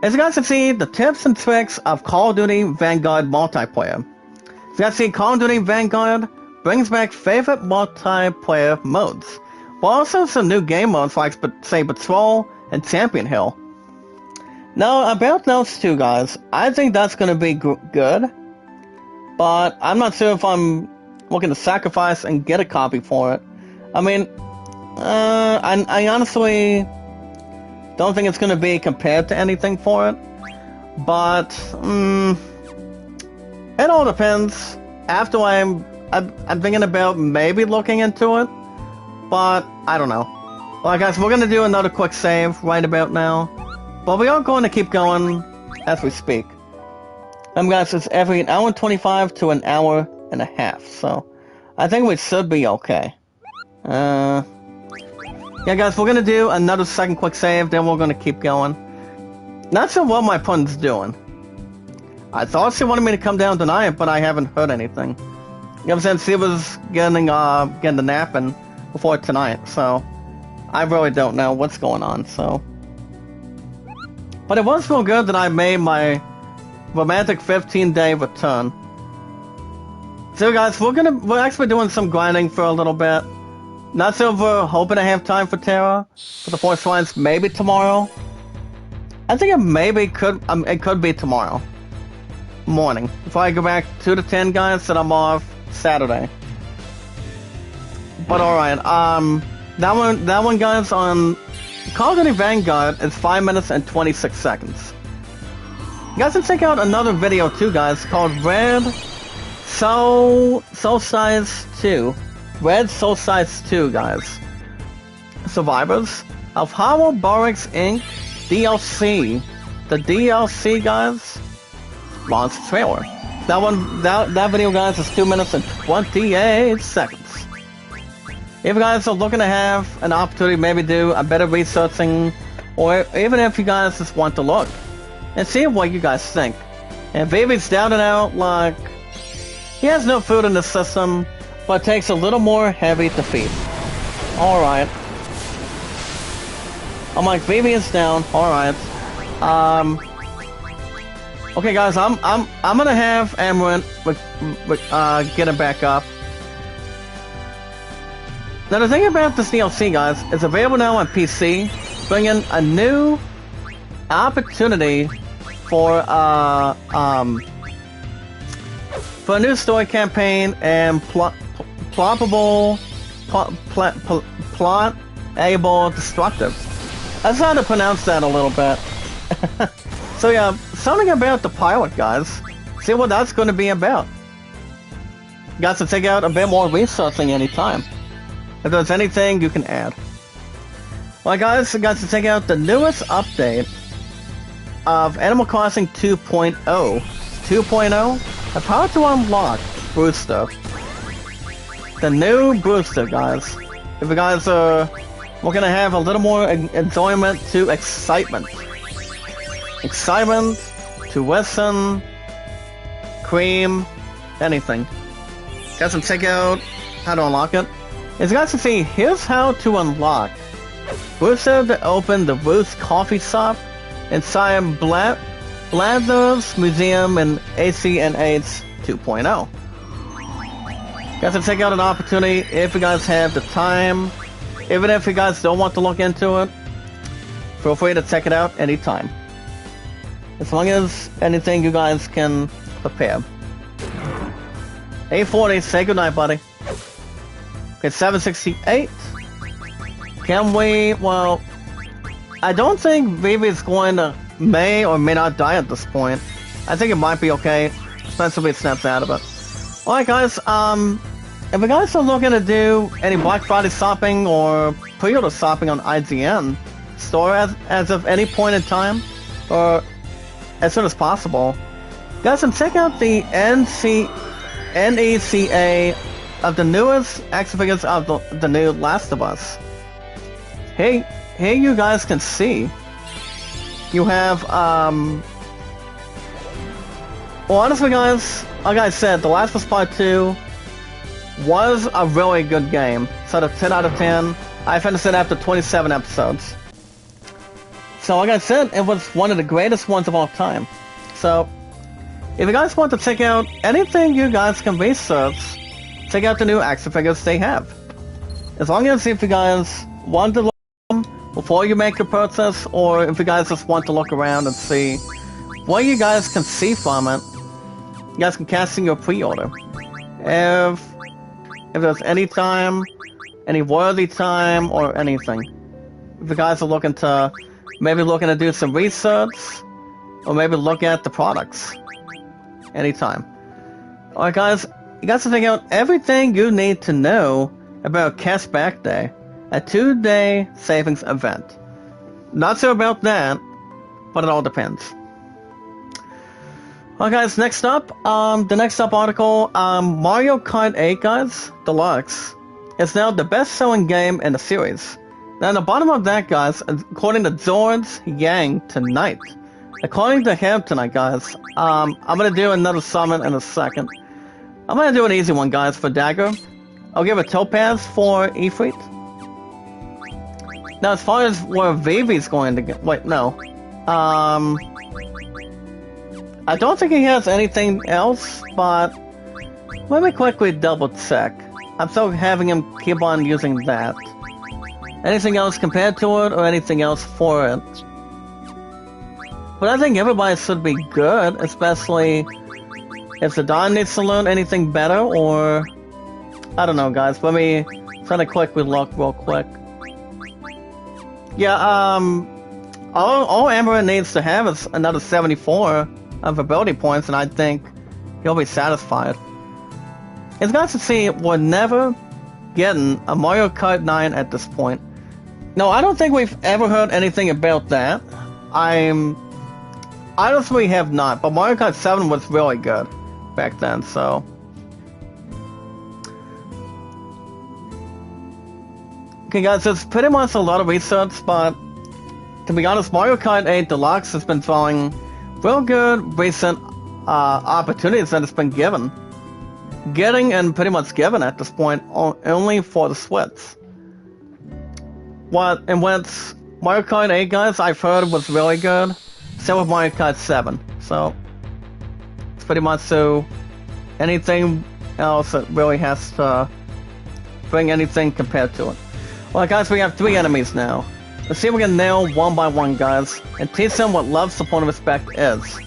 Speaker 1: As you guys can see, the tips and tricks of Call of Duty Vanguard multiplayer. As you guys see, Call of Duty Vanguard brings back favorite multiplayer modes, but also some new game modes like, say, Patrol and Champion Hill. Now, about those two, guys, I think that's going to be good, but I'm not sure if I'm looking to sacrifice and get a copy for it. I mean, I honestly don't think it's going to be compared to anything for it, but it all depends. After I'm thinking about maybe looking into it, but I don't know. Well, guys, we're going to do another quick save right about now, but we are going to keep going as we speak. Guys, it's every an hour and 25 to an hour and a half, so I think we should be okay. Yeah, guys, we're gonna do another second quick save, then we're gonna keep going. Not sure what my opponent's doing. I thought she wanted me to come down tonight, but I haven't heard anything. You know what I'm saying? She was getting the napping before tonight, so I really don't know what's going on, so. But it was real good that I made my romantic 15-day return. So guys, we're actually doing some grinding for a little bit. Not so we're hoping to have time for Terra, for the Force Lines maybe tomorrow. I think it could be tomorrow morning. If I go back 2 to 10 guys, then I'm off Saturday. But alright, that one guys on Call of Duty Vanguard is 5 minutes and 26 seconds. You guys can check out another video too guys called Red Solstice 2. Red Solstice 2 guys. Survivors of Hollow Barracks Inc. DLC. The DLC guys launched trailer. That video guys is 2 minutes and 28 seconds. If you guys are looking to have an opportunity, maybe do a better researching, or even if you guys just want to look and see what you guys think. And Vivi's down and out, like he has no food in the system, but takes a little more heavy to feed. Alright. I'm like, Vivi is down. Alright. Okay guys, I'm gonna have Amaranth get him back up. Now the thing about this DLC, guys, it's available now on PC, bringing a new opportunity for a new story campaign and plotable, plot-able destructive. I just had to pronounce that a little bit. So yeah, something about the pilot, guys. See what that's going to be about. Got to take out a bit more researching anytime. If there's anything you can add. Well guys, I got to check out the newest update of Animal Crossing 2.0. 2.0? A power to unlock Brewster. The new Brewster, guys. If you guys we're gonna have a little more enjoyment to excitement. Excitement to listen, cream, anything. Got to check out how to unlock it. As you guys can see, here's how to unlock. Brewster to open the Ruth's Coffee Shop inside Bladder's Museum in ACNH 2.0. Guys, to check out an opportunity if you guys have the time. Even if you guys don't want to look into it, feel free to check it out anytime. As long as anything you guys can prepare. 840, say goodnight, buddy. Okay, 768. Can we, well, I don't think Vivi's going to may or may not die at this point. I think it might be okay, especially if it snaps out of it. Alright guys, if you guys are looking to do any Black Friday shopping or pre-order shopping on IGN store as of any point in time, or as soon as possible, guys can check out the NECA of the newest action figures of the new Last of Us. Here you guys can see, you have, well honestly guys, like I said, The Last of Us Part 2 was a really good game. So out of 10 out of 10, I finished it after 27 episodes. So like I said, it was one of the greatest ones of all time. So, if you guys want to check out anything you guys can research, check out the new action figures they have. As long as if you guys want to look at them before you make your purchase, or if you guys just want to look around and see what you guys can see from it, you guys can cast in your pre-order. If there's any time, any worthy time, or anything. If you guys are looking to do some research, or maybe look at the products. Anytime. Alright guys, you guys can check out everything you need to know about Cashback Day, a 2-day savings event. Not sure about that, but it all depends. Well, guys, next up, the next up article, Mario Kart 8, guys, Deluxe, is now the best-selling game in the series. Now, at the bottom of that, guys, according to George Yang tonight, according to him tonight, guys, I'm gonna do another summon in a second. I'm gonna do an easy one, guys, for Dagger. I'll give a Topaz for Ifrit. Now, as far as where Vivi's going to get, wait, no. I don't think he has anything else, but let me quickly double check. I'm still having him keep on using that. Anything else compared to it, or anything else for it? But I think everybody should be good, especially if Zidane needs to learn anything better, or... I don't know, guys. Let me try to quickly look real quick. Yeah, all Amber needs to have is another 74 of ability points, and I think he'll be satisfied. It's nice to see we're never getting a Mario Kart 9 at this point. No, I don't think we've ever heard anything about that. I honestly have not, but Mario Kart 7 was really good back then, so... Okay, guys, it's pretty much a lot of research, but to be honest, Mario Kart 8 Deluxe has been throwing real good recent opportunities that it's been given. Getting and pretty much given at this point only for the Switch. What Mario Kart 8, guys, I've heard was really good. Same with Mario Kart 7. So it's pretty much so anything else that really has to bring anything compared to it. Well, guys, we have 3 enemies now. Let's see if we can nail one by one, guys, and teach them what love, support, and respect is.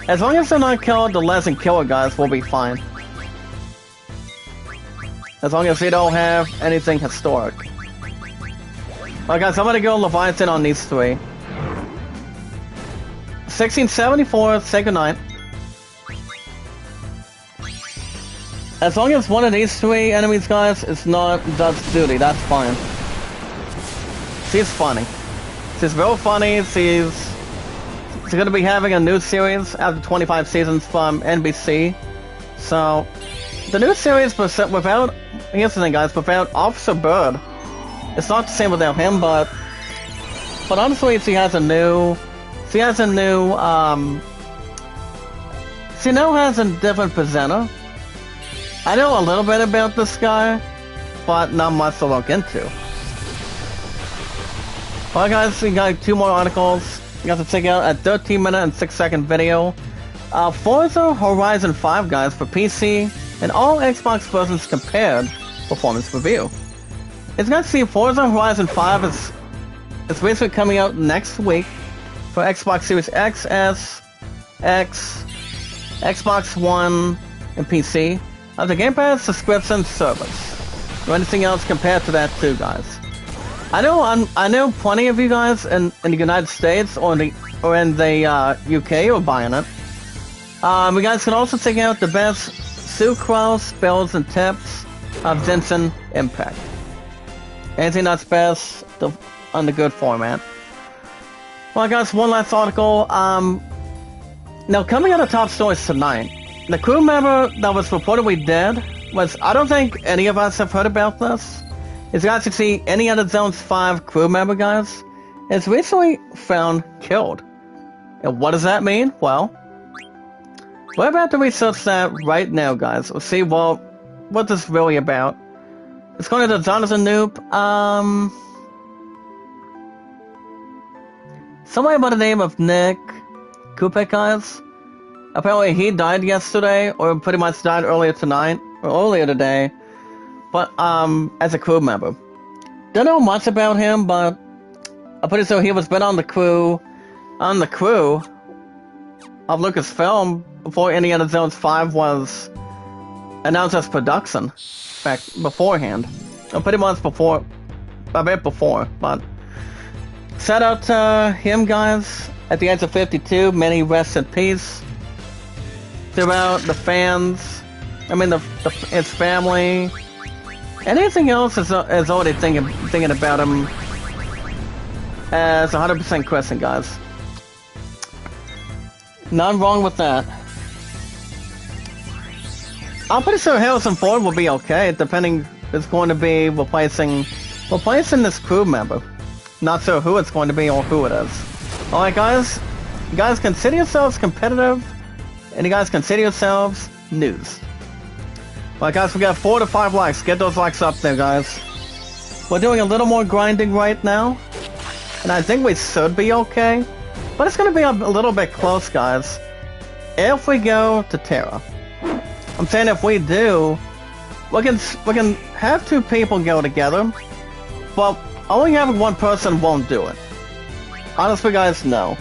Speaker 1: As long as they're not killed, the Legend Killer, guys, will be fine. As long as they don't have anything historic. Alright, guys, I'm gonna go Leviathan on these 3. 1674, say goodnight. As long as one of these 3 enemies, guys, is not does duty, that's fine. She's funny. She's real funny. She's gonna be having a new series after 25 seasons from NBC. So, the new series without, here's the thing, guys, without Officer Bird, it's not the same without him, but honestly, she now has a different presenter. I know a little bit about this guy, but not much to look into. Well, guys, we got 2 more articles. You got to check out a 13-minute and 6-second video. Forza Horizon 5, guys, for PC and all Xbox versions compared performance review. It's nice to see Forza Horizon 5 is basically coming out next week for Xbox Series X, S, X, Xbox One, and PC. As a Game Pass subscription service. Or anything else compared to that too, guys. I know plenty of you guys in the United States or in the UK are buying it. You guys can also check out the best sucrose, builds, and tips of Genshin Impact. Anything that's best on the good format. Well, guys, one last article. Now, coming out of top stories tonight, the crew member that was reportedly dead was, I don't think any of us have heard about this. Is guys to see any other Zones 5 crew member, guys, is recently found killed. And what does that mean? Well, we're about to research that right now, guys. We'll see what this is really about. It's going to Jonathan Noob. Somebody by the name of Nick Kupek, guys. Apparently he died yesterday, or pretty much died earlier tonight, or earlier today. But, as a crew member. Don't know much about him, but I'm pretty sure he was been on the crew of Lucasfilm before Indiana Jones 5 was announced as production back beforehand. Or pretty much before, a bit before, but shout out to him, guys, at the age of 52, many rest in peace. Throughout the fans, I mean his family. Anything else is already thinking about him as 100% Crescent, guys. Nothing wrong with that. I'm pretty sure Harrison Ford will be okay, depending. It's going to be replacing this crew member. Not sure who it's going to be or who it is. Alright guys, you guys consider yourselves competitive, and you guys consider yourselves news. Alright guys, we got 4 to 5 likes. Get those likes up there, guys. We're doing a little more grinding right now, and I think we should be okay. But it's gonna be a little bit close, guys. If we go to Terra. I'm saying if we do, we can have 2 people go together, but only having 1 person won't do it. Honestly, guys, no.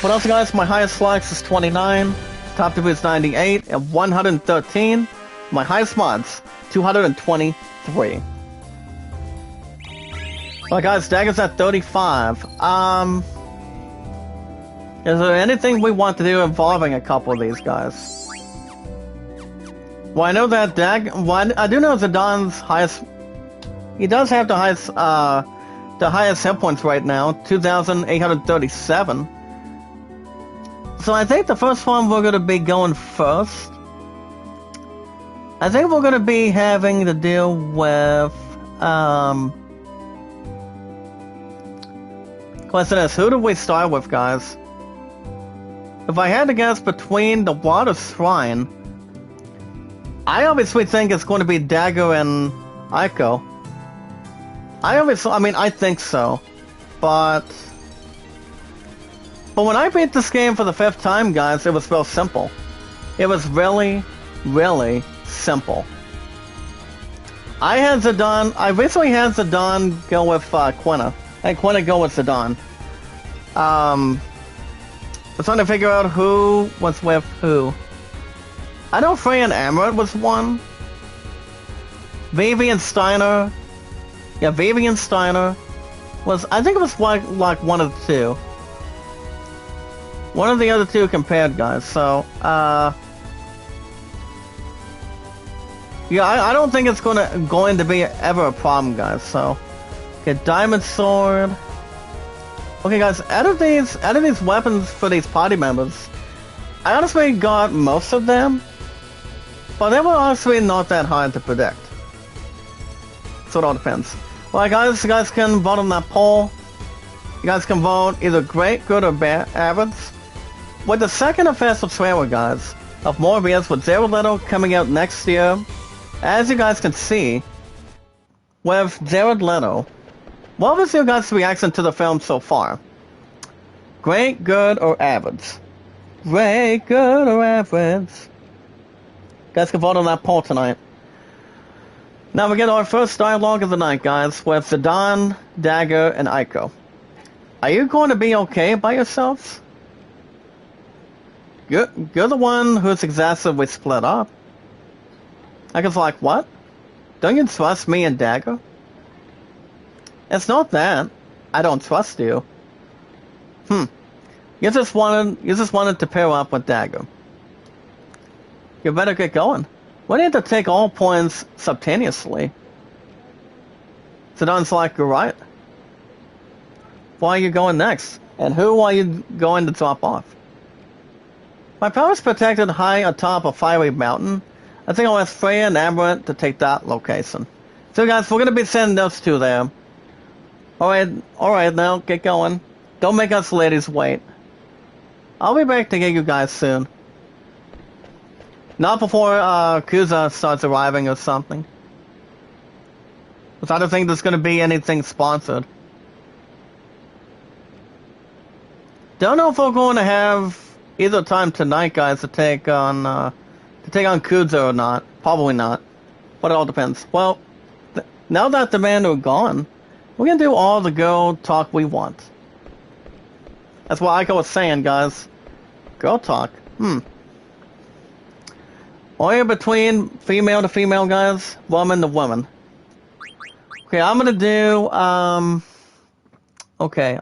Speaker 1: But also, guys, my highest likes is 29, top to is 98, and 113. My highest mods, 223. Alright, guys, Dagger's at 35. Is there anything we want to do involving a couple of these guys? Well, I know that I do know Zidane highest. He does have the highest hit points right now, 2,837. So I think the first one we're gonna be going first. I think we're gonna be having to deal with question is, who do we start with, guys? If I had to guess between the Water Shrine, I obviously think it's going to be Dagger and Aiko. I think so. But when I beat this game for the 5th time, guys, it was real simple. It was really, really simple. I recently had Zidane go with Quina. And Quina go with Zidane. I was trying to figure out who was with who. I know Freya and Amulet was one. Vivian Steiner. Yeah, Vivian Steiner was. I think it was like one of the 2. One of the other 2 compared, guys. So, yeah, I don't think it's going to be ever a problem, guys. So, okay, Diamond Sword. Okay, guys, out of these weapons for these party members, I honestly got most of them. But they were honestly not that hard to predict. So it all depends. Well, guys, you guys can vote on that poll. You guys can vote either great, good, or bad, average. With the second offensive trailer, guys, of Morbius with Jared Leto coming out next year, as you guys can see, with Jared Leto, what was your guys' reaction to the film so far? Great, good, or average? Great, good, or average? You guys can vote on that poll tonight. Now we get our first dialogue of the night, guys, with Zidane, Dagger, and Aiko. Are you going to be okay by yourselves? You're the one who's excessively split up. Aiko's like, what? Don't you trust me and Dagger? It's not that. I don't trust you. You just wanted to pair up with Dagger. You better get going. We need to take all points simultaneously. Zidane's like, you're right. Why are you going next? And who are you going to drop off? My power's protected high atop a fiery mountain. I think I'll ask Freya and Aberrant to take that location. So guys, we're gonna be sending those 2 there. Alright, now get going. Don't make us ladies wait. I'll be back to get you guys soon. Not before Kuza starts arriving or something. Because I don't think there's gonna be anything sponsored. Don't know if we're going to have either time tonight, guys, to take on Kuza or not. Probably not. But it all depends. Well, now that the men are gone, we're gonna do all the girl talk we want. That's what Aiko was saying, guys. Girl talk. Only between female to female, guys. Woman to woman. Okay, I'm gonna do, okay,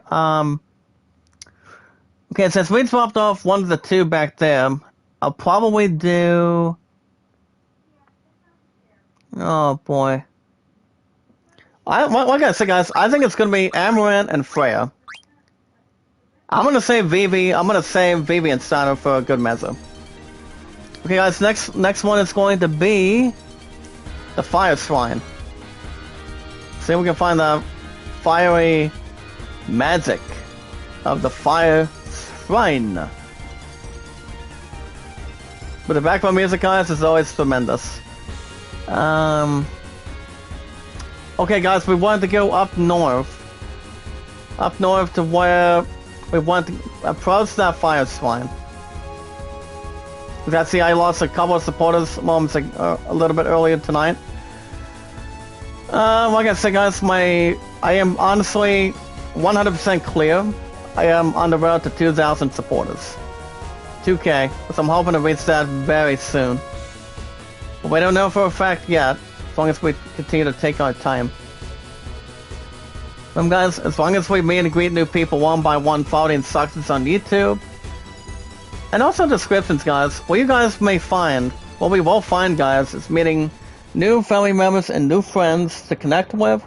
Speaker 1: since we dropped off one of the 2 back there, I'll probably do, oh boy. Like I said, guys, I think it's gonna be Amarant and Freya. I'm gonna save Vivi. I'm gonna save Vivi and Steiner for a good measure. Okay, guys. Next one is going to be the Fire Shrine. See if we can find the fiery magic of the Fire Shrine. But the background music, guys, is always tremendous. Okay, guys, we wanted to go up north. Up north to where we want to approach that Fire Shrine. You guys see, I lost a couple of supporters moments a little bit earlier tonight. Like I said, guys, I am honestly 100% clear. I am on the road to 2,000 supporters. 2K, so I'm hoping to reach that very soon. But we don't know for a fact yet, as long as we continue to take our time. Guys, as long as we meet and greet new people one by one, following instructions on YouTube, and also descriptions, guys, what you guys may find, what we will find, guys, is meeting new family members and new friends to connect with,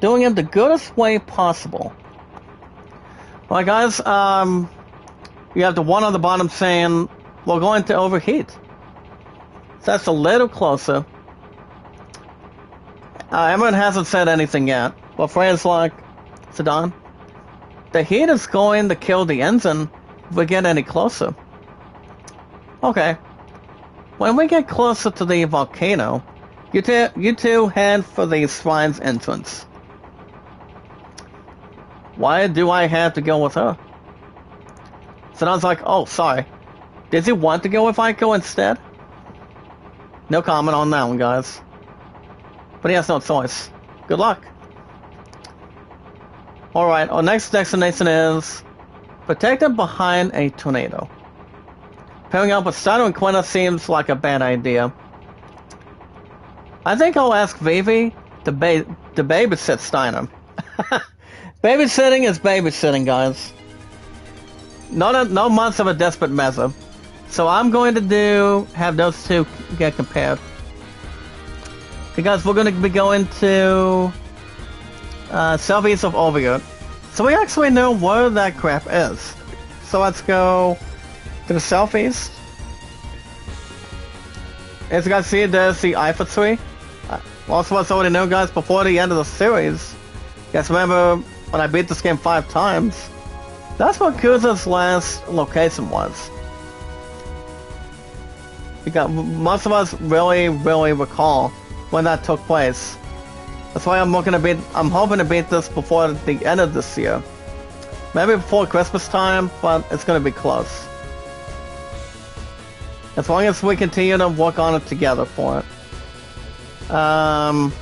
Speaker 1: doing it the goodest way possible. Alright, guys, you have the one on the bottom saying, we're going to overheat. So that's a little closer. Everyone hasn't said anything yet. But friends like Sedan, the heat is going to kill the engine if we get any closer. Okay. When we get closer to the volcano, you two head for the shrine's entrance. Why do I have to go with her? Sedan's like, oh, sorry. Did you want to go with Aiko instead? No comment on that one, guys. But he has no choice. Good luck. Alright, our next destination is protected behind a tornado. Pairing up with Steiner and Quina seems like a bad idea. I think I'll ask Vivi to babysit Steiner. Babysitting is babysitting, guys. No months of a desperate measure. So I'm going to have those two get compared. Okay, guys, we're going to be going to southeast of Overyurt. So we actually know where that crap is. So let's go to the southeast. As you guys see, there's the Eiffel tree. Also, let's already know, guys, before the end of the series, you guys remember when I beat this game 5 times? That's what Kuza's last location was. Most of us really recall when that took place. That's why I'm hoping to beat this before the end of this year. Maybe before Christmas time, but it's gonna be close. As long as we continue to work on it together for it. Hold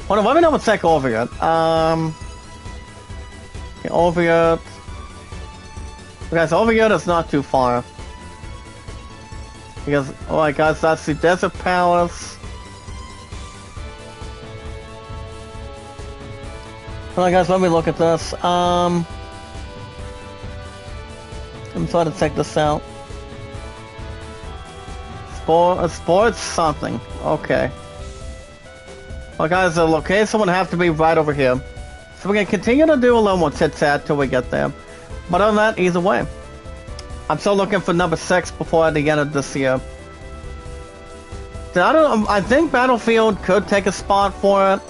Speaker 1: on, let me double check Overyurt. Okay, Overyurt. Okay, so Overyurt is not too far. Because, alright guys, that's the Desert Palace. Alright guys, let me look at this. I'm trying to check this out. Sports something. Okay. Well guys, the location would have to be right over here. So we're gonna continue to do a little more chit-chat till we get there. But other than that, either way. I'm still looking for number 6 before the end of this year. I think Battlefield could take a spot for it,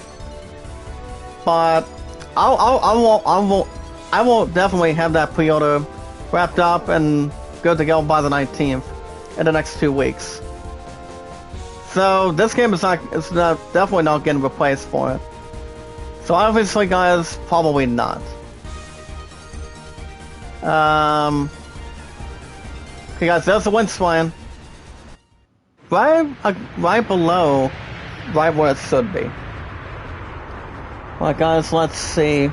Speaker 1: but I will definitely have that pre-order wrapped up and good to go by the 19th in the next 2 weeks. So this game is definitely not getting replaced for it. So obviously, guys, probably not. Okay, guys, there's the wind spine. Right below, right where it should be. Alright, guys, let's see.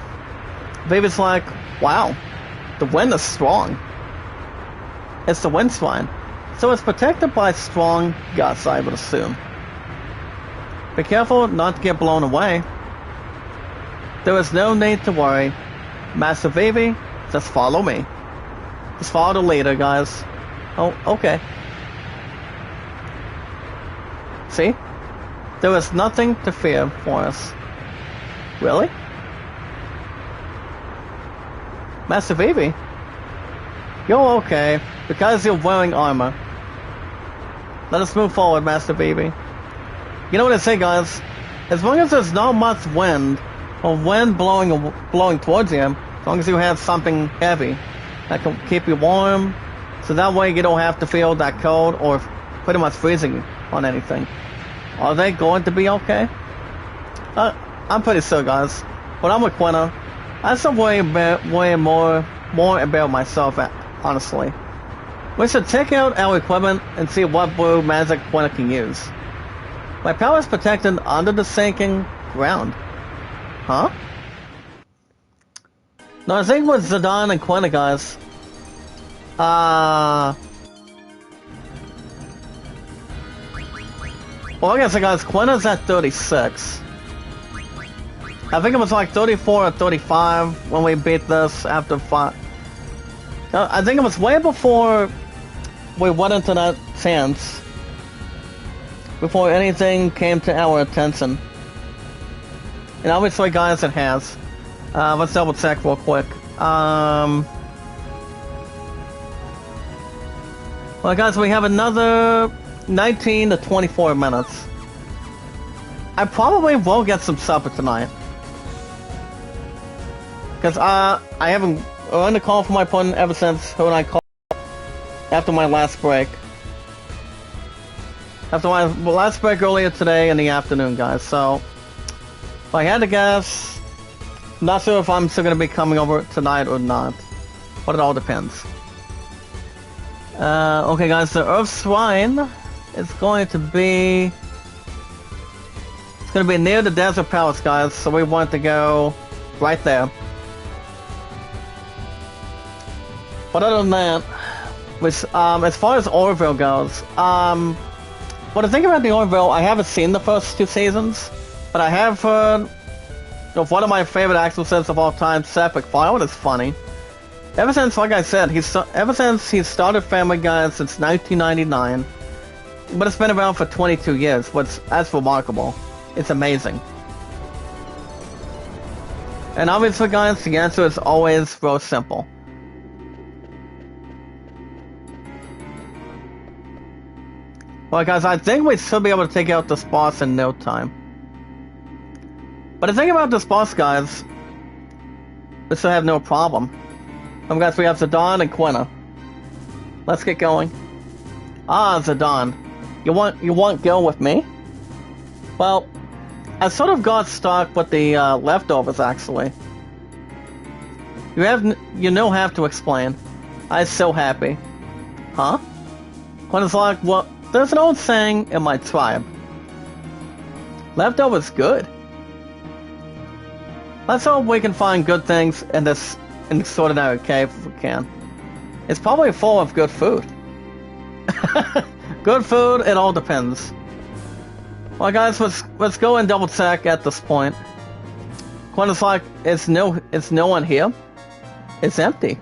Speaker 1: Baby's like, wow, the wind is strong. It's the wind spine. So it's protected by strong gusts, I would assume. Be careful not to get blown away. There is no need to worry. Master Vivi, just follow me. Just follow the leader, guys. Oh, okay. See? There is nothing to fear for us. Really? Master Vivi, you're okay, because you're wearing armor. Let us move forward, Master Vivi. You know what I say, guys? As long as there's not much wind, or wind blowing towards you, as long as you have something heavy that can keep you warm, so that way you don't have to feel that cold or pretty much freezing on anything. Are they going to be okay? I'm pretty sure, guys. But I'm with Quina. I still worry more about myself, honestly. We should check out our equipment and see what blue magic Quina can use. My power is protected under the sinking ground. Huh? No, I think with Zidane and Quina, guys. Well, I guess, guys, Quina's at 36. I think it was like 34 or 35 when we beat this after 5. I think it was way before we went into that chance. Before anything came to our attention. And obviously, guys, it has. Let's double check real quick. Well, guys, we have another 19 to 24 minutes. I probably will get some supper tonight. Because I haven't earned a call from my opponent ever since her and I called after my last break. After my last break earlier today in the afternoon, guys. So, if I had to guess, I'm not sure if I'm still going to be coming over tonight or not. But it all depends. Okay, guys, the Earth Shrine is going to be... It's going to be near the Desert Palace, guys. So we want to go right there. But other than that, which, as far as Orville goes, what I think about the Orville, I haven't seen the first 2 seasons, but I have heard of one of my favorite actresses of all time, Seth MacFarlane, is funny. Ever since, like I said, ever since he started Family Guy since 1999, but it's been around for 22 years, that's remarkable. It's amazing. And obviously, guys, the answer is always real simple. Well, guys, I think we should be able to take out this boss in no time. But the thing about this boss, guys, we should have no problem. Guys, we have Zidane and Quina. Let's get going. Zidane. You want go with me? Well, I sort of got stuck with the leftovers, actually. You have to explain. I'm so happy. Huh? Quina's like, well, there's an old saying in my tribe. Leftovers good. Let's hope we can find good things in this extraordinary cave if we can. It's probably full of good food. Good food, it all depends. Well, guys, let's go and double check at this point. Quina's like, it's no one here. It's empty.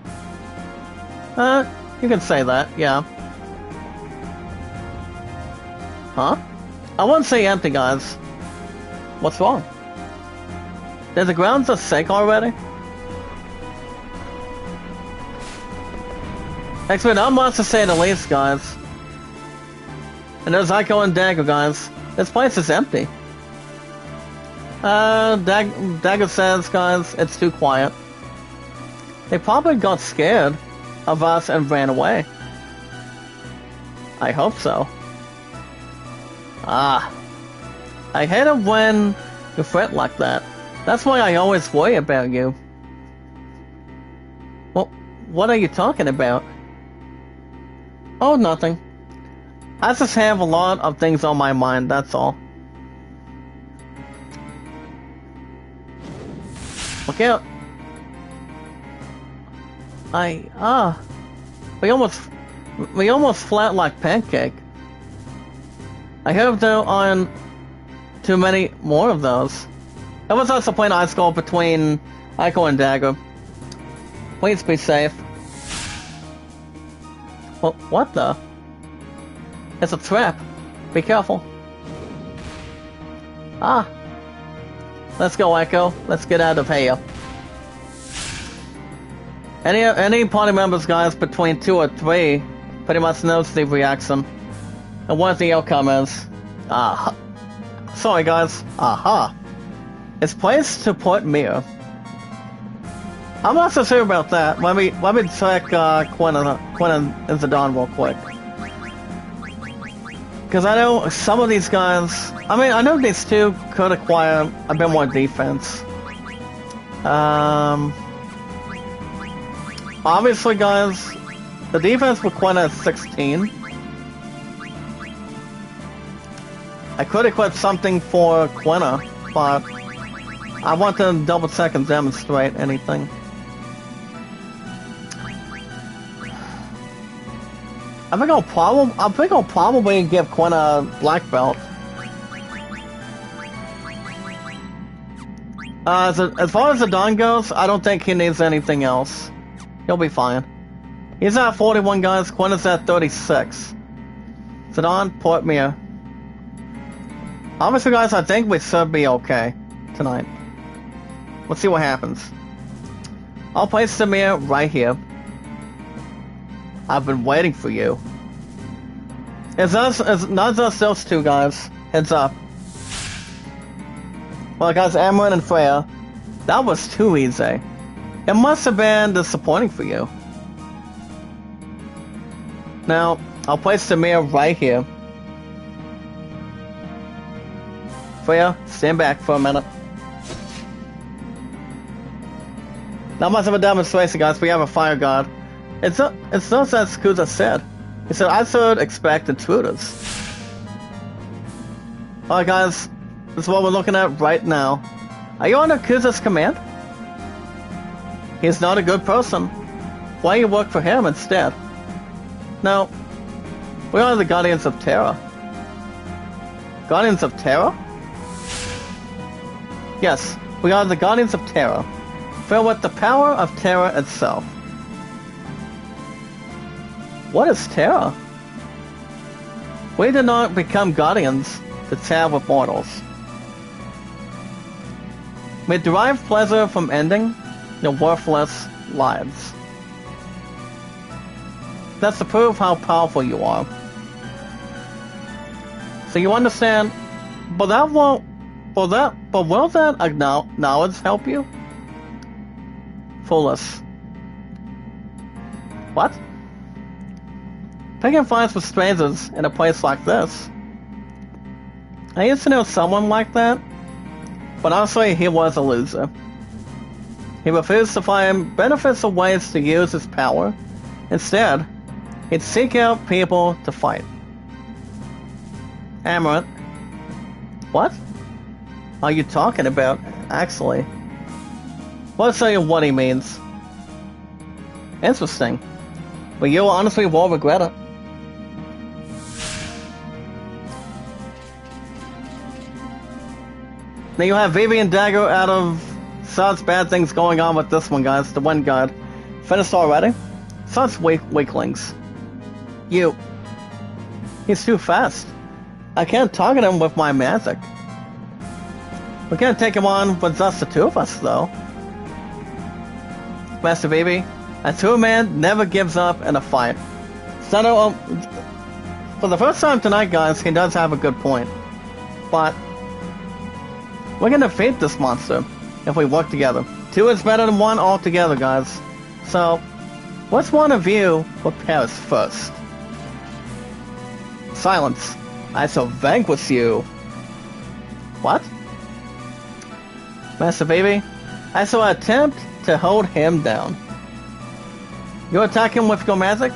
Speaker 1: You can say that, yeah. Huh? I wouldn't say empty, guys. What's wrong? Did the ground just sink already? Actually, not much to say the least, guys. And there's Eiko and Dagger, guys. This place is empty. Dagger says, guys, it's too quiet. They probably got scared of us and ran away. I hope so. I hate it when you fret like that. That's why I always worry about you. Well, what are you talking about? Oh, nothing. I just have a lot of things on my mind, that's all. Okay. We almost flat like pancake. I hope there aren't too many more of those. I was also playing ice skull between Eiko and Dagger. Please be safe. Well, what the? It's a trap. Be careful. Let's go, Eiko. Let's get out of here. Any party members, guys, between 2 or 3 pretty much knows the reaction and what the outcome is. Sorry, guys. Aha. It's placed to put Mia. I'm not so sure about that. Let me check Quinn and Zidane real quick. Because I know some of these guys... I mean, I know these two could acquire a bit more defense. Obviously, guys, the defense for Quinn is 16. I could equip something for Quina, but I want to double check and demonstrate anything. I think I'll probably give Quinn a black belt. As far as the Don goes, I don't think he needs anything else. He'll be fine. He's at 41, guys. Quinn is at 36. Zidane, port Mia. Obviously, guys, I think we should be okay tonight. Let's see what happens. I'll place the Mia right here. I've been waiting for you. It's not just those two, guys. Heads up. Well, guys, Amaranth and Freya, that was too easy. It must have been disappointing for you. Now, I'll place the Mia right here. Freya, stand back for a minute. Not much of a demonstration, guys. We have a fire god. It's not as Kuza said. He said, I should expect intruders. Alright, guys. This is what we're looking at right now. Are you under Kuza's command? He's not a good person. Why don't you work for him instead? No. We are the Guardians of Terra. Guardians of Terra? Yes, we are the Guardians of Terra. Filled with the power of Terra itself. What is Terra? We did not become Guardians to tear with mortals. We derive pleasure from ending your worthless lives. That's to prove how powerful you are. So you understand, but will that knowledge help you? Foolish. What? Picking fights with strangers in a place like this. I used to know someone like that, but honestly, he was a loser. He refused to find beneficial ways to use his power. Instead, he'd seek out people to fight. Amaranth. What are you talking about, actually? Let's tell you what he means. Interesting. But you'll honestly won't regret it. Now you have Vivi and Dagger out of such bad things going on with this one, guys. The one god. Finished already? Such weaklings. You. He's too fast. I can't target him with my magic. We can't take him on with just the two of us, though. Master Vivi, a two-man never gives up in a fight. So, for the first time tonight, guys, he does have a good point. But we're gonna defeat this monster if we work together. Two is better than one altogether, guys. So, which one of you prepares first? Silence. I shall vanquish you. What? Master Vivi, I shall attempt to hold him down. You attack him with your magic?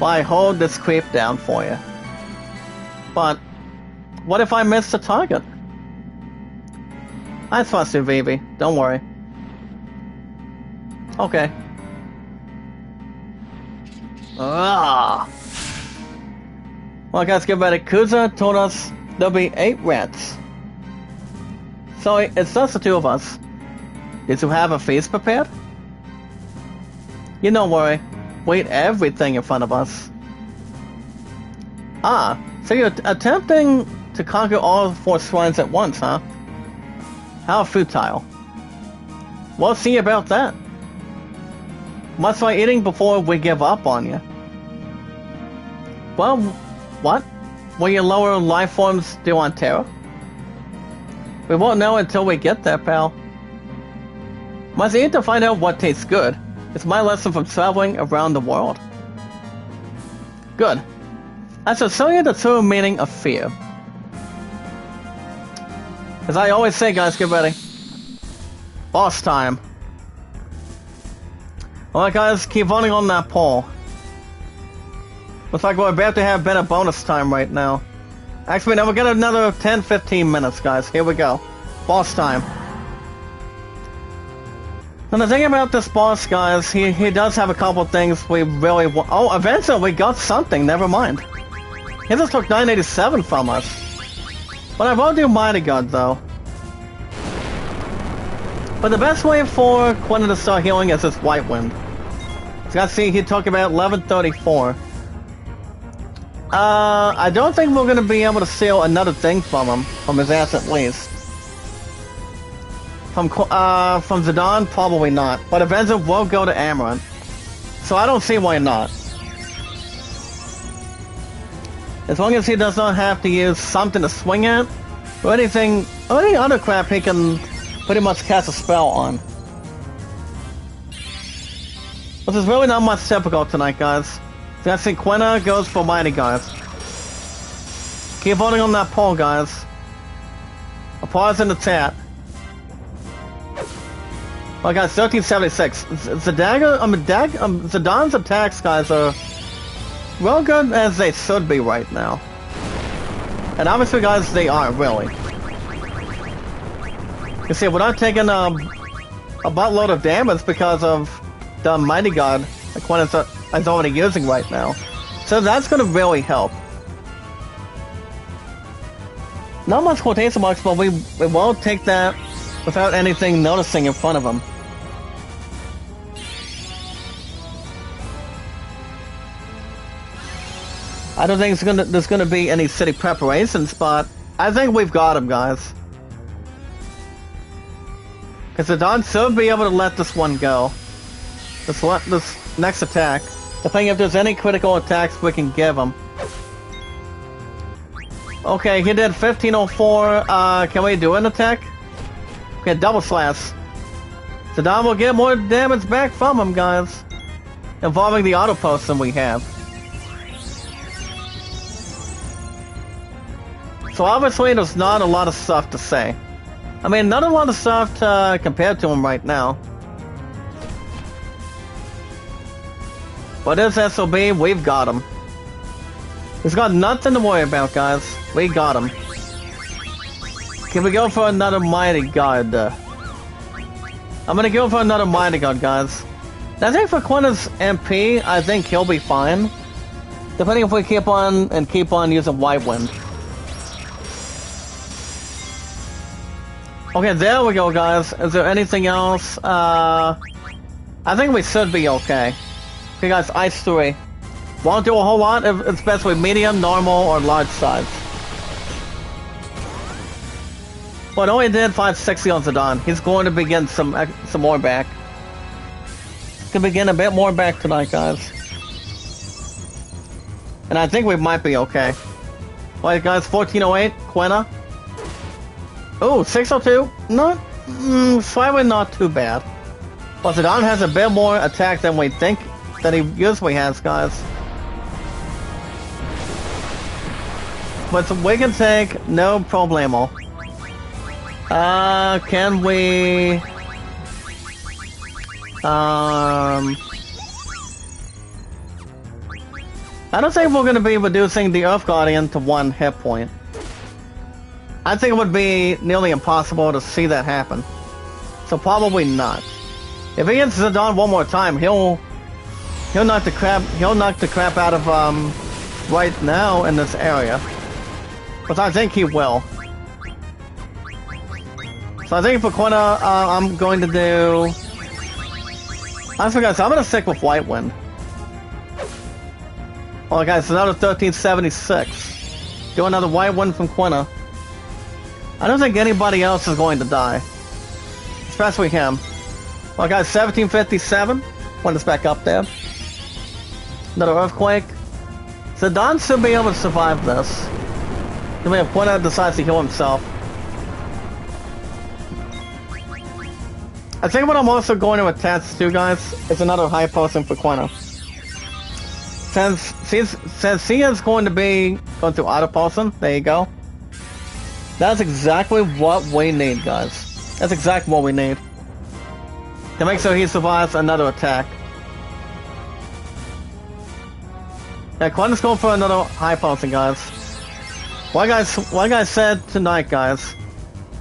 Speaker 1: Well, I hold this creep down for you. But, what if I miss the target? I trust you, Vivi. Don't worry. Okay. Ah. Well, guys, get ready. Kuza told us there'll be 8 rats. So it's just the two of us. Did you have a feast prepared? You don't worry. We eat everything in front of us. Ah, so you're attempting to conquer all 4 shrines at once, huh? How futile. We'll see about that. Must try eating before we give up on you. Well, what? Will your lower life forms do on Terra? We won't know until we get there, pal. Must eat to find out what tastes good. It's my lesson from traveling around the world. Good. I shall show you the true meaning of fear. As I always say, guys, get ready. Boss time. Alright, guys, keep running on that pole. Looks like we're about to have better bonus time right now. Actually, now we'll get another 10-15 minutes, guys. Here we go. Boss time. And the thing about this boss, guys, he does have a couple things we really want. Oh, eventually we got something, never mind. He just took 987 from us. But I will do Mighty God, though. But the best way for Quentin to start healing is this White Wind. So you guys see, he took about 1134. I don't think we're gonna be able to steal another thing from him, from his ass at least. From Zidane, probably not. But eventually we'll go to Amaranth. So I don't see why not. As long as he does not have to use something to swing at, or anything, or any other crap he can pretty much cast a spell on. Which is really not much typical tonight, guys. So I think Quina goes for Mighty God. Keep voting on that poll, guys. A pause in the chat. Oh, guys, 1376. Zidane's attacks, guys, are well good as they should be right now. And obviously, guys, they are, really. You see, we're not taking a buttload of damage because of the Mighty God that Quinn is already using right now. So that's going to really help. Not much quotation marks, but we won't take that without anything noticing in front of him. I don't think there's gonna be any city preparations, but I think we've got him, guys. Because the Don should be able to let this one go. This next attack. Depending if there's any critical attacks we can give him. Okay, he did 1504. Can we do an attack? Okay, double slash. Zidane will get more damage back from him, guys. Involving the auto post than we have. So obviously there's not a lot of stuff to say. I mean, not a lot of stuff to compare to him right now. But his SOB, we've got him. He's got nothing to worry about, guys. We got him. Can we go for another Mighty God? I'm gonna go for another Mighty God, guys. I think for Quinta's MP, I think he'll be fine. Depending if we keep on using White Wind. Okay, there we go, guys. Is there anything else? I think we should be okay. Okay, guys, Ice 3. Won't do a whole lot, especially medium, normal, or large size. But only did 560 on Zidane. He's going to be getting some more back. He's going to be getting a bit more back tonight, guys. And I think we might be okay. Alright, guys, 1408, Quina. Oh, 602? Not, slightly not too bad. But Zidane has a bit more attack than we think that he usually has, guys. But we can take no problemo. Can we... I don't think we're going to be reducing the Earth Guardian to 1 hit point. I think it would be nearly impossible to see that happen. So probably not. If he hits Zidane one more time, he'll knock the crap out of right now in this area. But I think he will. So I think for Quina, I'm going to do... Honestly, guys, I'm going to stick with White Wind. Oh, guys, another 1376. Do another White Wind from Quina. I don't think anybody else is going to die. Especially him. Well, guys, 1757. when it's back up there. Another earthquake. Zidane should be able to survive this. I mean, if Quina decides to heal himself. I think what I'm also going to attach to, guys, is another high potion for Quina. Since she is going to be going through auto potion, there you go. That's exactly what we need, guys. That's exactly what we need. To make sure he survives another attack. Yeah, Quina's going for another high potion, guys. Like I said tonight, guys,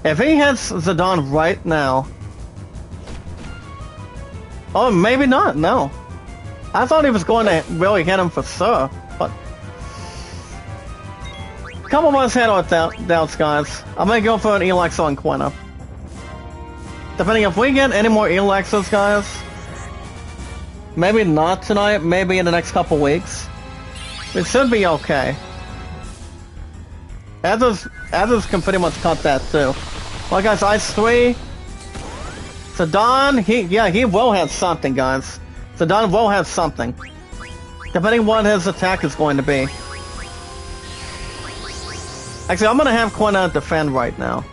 Speaker 1: if he hits Zidane right now... Oh, maybe not, no. I thought he was going to really hit him for sure, but... A couple of us had our doubts, guys. I'm gonna go for an Elixir on Quina. Depending if we get any more Elixirs, guys, maybe not tonight, maybe in the next couple weeks. It should be okay. Others can pretty much cut that too. Well, guys, Ice 3. Zidane, he will have something, guys. Zidane will have something. Depending on what his attack is going to be. Actually, I'm gonna have Quina defend right now.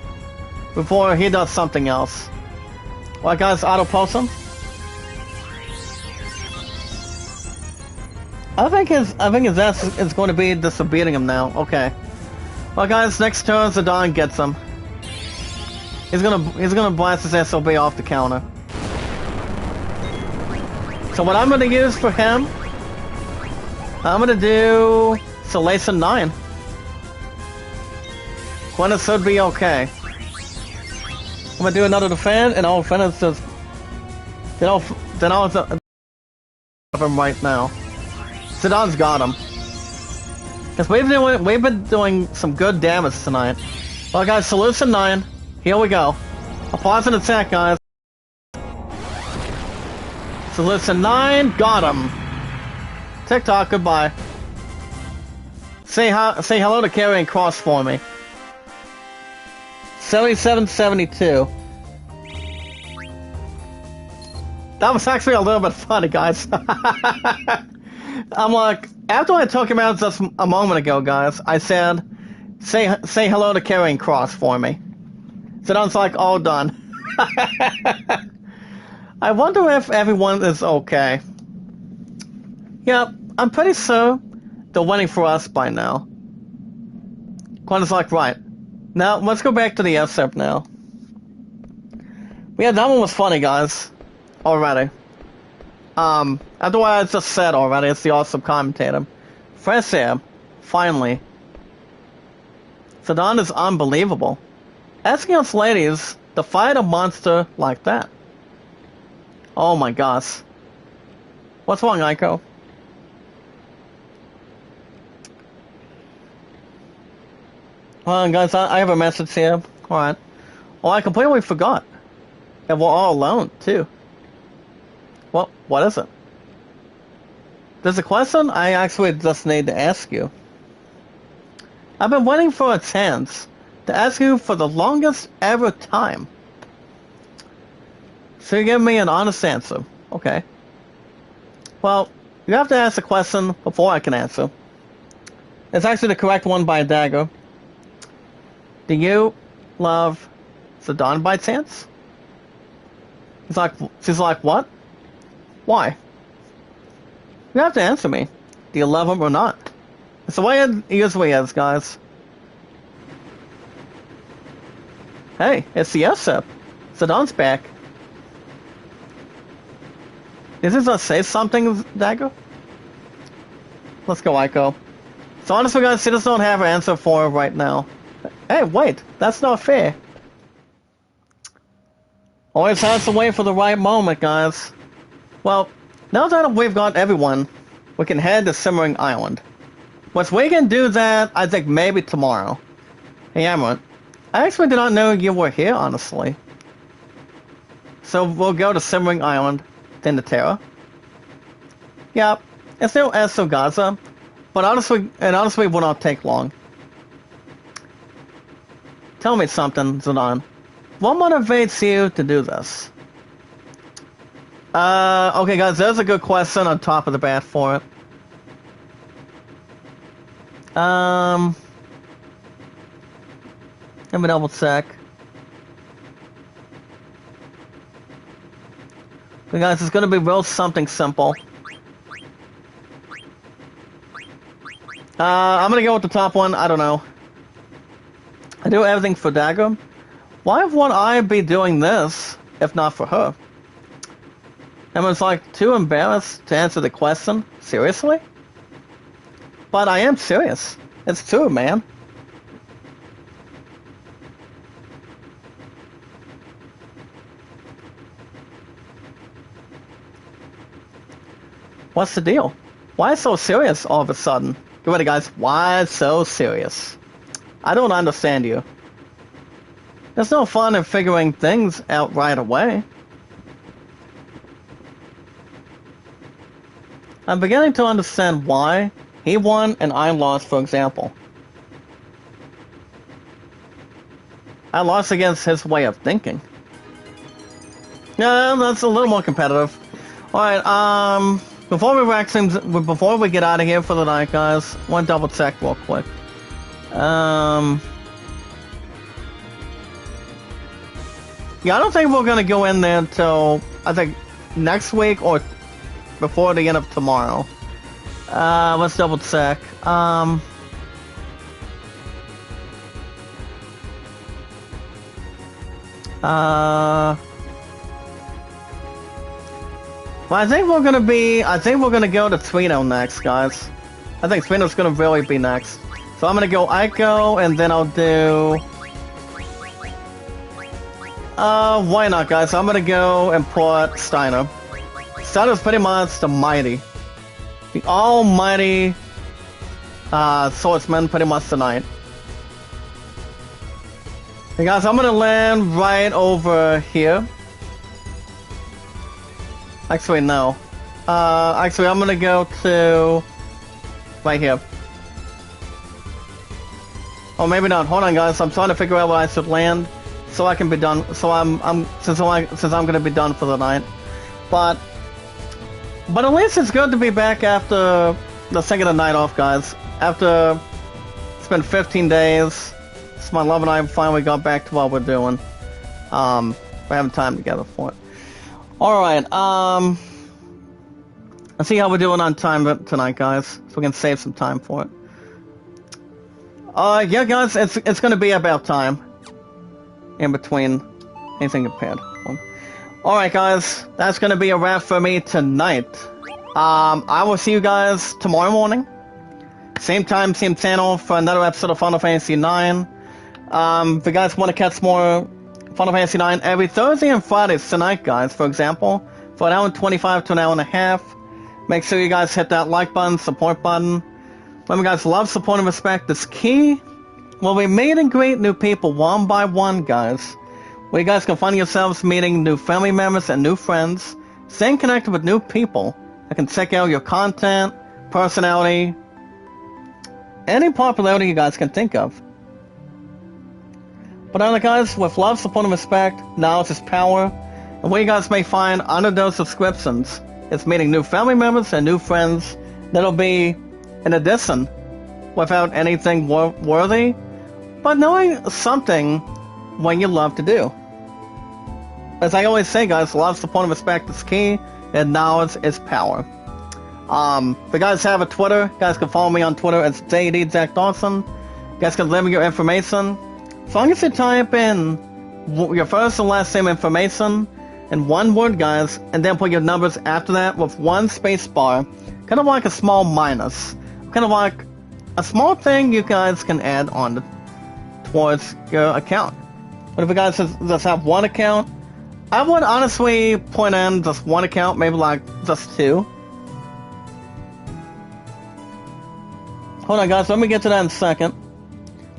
Speaker 1: Before he does something else. Well, guys, auto potion. I think his ass is going to be just beating him now. Okay. Well, guys, next turn Zidane gets him. He's gonna blast his SOB off the counter. So what I'm gonna use for him, I'm gonna do Salation 9. Quina should be okay. I'm gonna do another defend, and I'll finish this. Then I'll of him right now. Zidane's got him. Cause we've been doing some good damage tonight. Well, guys, Solution 9. Here we go. A pause and attack, guys. Solution 9, got him. TikTok, goodbye. Say hello to Carrying Cross for me. 7772. That was actually a little bit funny, guys. I'm like, after I took him out just a moment ago, guys, I said, say hello to Carrying Cross for me. So that's like all done. I wonder if everyone is okay. Yeah, I'm pretty sure they're waiting for us by now. Quina's like, right. Now, let's go back to the SEP now. Yeah, that one was funny, guys. Already. After what I just said already, it's the awesome commentator. Fresh air. Finally. Zidane is unbelievable. Asking us ladies to fight a monster like that. Oh my gosh. What's wrong, Aiko? Hold on, guys, I have a message here. Alright. Oh, I completely forgot. And we're all alone, too. Well, what is it? There's a question I actually just need to ask you. I've been waiting for a chance to ask you for the longest ever time. So you give me an honest answer. Okay. Well, you have to ask the question before I can answer. It's actually the correct one by Dagger. Do you love Zidane by chance? She's like, what? Why? You have to answer me. Do you love him or not? It's the way it usually is, guys. Hey, it's the SEP. Zidane's back. Did this not say something, Dagger? Let's go, Aiko. So honestly, guys, she just don't have an answer for her right now. Hey, wait, that's not fair. Always has to wait for the right moment, guys. Well, now that we've got everyone, we can head to Simmering Island. Once we can do that, I think maybe tomorrow. Hey, Amaranth, I actually did not know you were here, honestly. So we'll go to Simmering Island, then to Terra. Yeah, it's still Gaza, but honestly, it will not take long. Tell me something, Zidane. What motivates you to do this? Okay, guys, there's a good question on top of the bat for it. Let me double check. Okay, guys, it's gonna be real something simple. I'm gonna go with the top one. I don't know. I do everything for Dagger. Why would I be doing this if not for her? I was like too embarrassed to answer the question. Seriously? But I am serious. It's true, man. What's the deal? Why so serious all of a sudden? Get ready, guys. Why so serious? I don't understand you. There's no fun in figuring things out right away. I'm beginning to understand why he won and I lost, for example. I lost against his way of thinking. Yeah, that's a little more competitive. Alright, before we get out of here for the night, guys, want to double check real quick. Yeah, I don't think we're gonna go in there until, I think, next week or before the end of tomorrow. Let's double check. Well, I think we're gonna go to Twino next, guys. I think Twino's gonna really be next. So I'm gonna go Aiko, and then I'll do... why not, guys? I'm gonna go and put Steiner. Steiner's pretty much the mighty. The almighty, swordsman pretty much tonight. Hey guys, I'm gonna land right over here. Actually, no. Actually, I'm gonna go to... right here. Oh, maybe not. Hold on, guys. I'm trying to figure out where I should land, so I can be done. So since I'm gonna be done for the night. But at least it's good to be back after the second night off, guys. After it's been 15 days, so my love and I finally got back to what we're doing. We're having time together for it. All right. Let's see how we're doing on time tonight, guys, so we can save some time for it. Yeah, guys, it's gonna be about time in between anything compared. Alright, guys, that's gonna be a wrap for me tonight. I will see you guys tomorrow morning. Same time, same channel for another episode of Final Fantasy IX. If you guys want to catch more Final Fantasy IX every Thursday and Fridays tonight, guys, for example, for an hour and 25 to an hour and a half, make sure you guys hit that like button, support button. Remember, guys, love, support, and respect is key. Well, we meet and greet new people one by one, guys. Where you guys can find yourselves meeting new family members and new friends, staying connected with new people that can check out your content, personality, any popularity you guys can think of. But other guys, with love, support, and respect, knowledge is power, and what you guys may find under those subscriptions is meeting new family members and new friends that'll be in addition, without anything worthy, but knowing something when you love to do. As I always say, guys, love, support, and respect is key, and knowledge is power. If you guys have a Twitter, you guys can follow me on Twitter as JD Jack Dawson. You guys can leave me your information. As long as you type in your first and last name information in one word, guys, and then put your numbers after that with one space bar, kind of like a small minus. Kind of like a small thing you guys can add on towards your account. But if you guys just have one account, I would honestly put in just one account, maybe like just two. Hold on, guys, let me get to that in a second.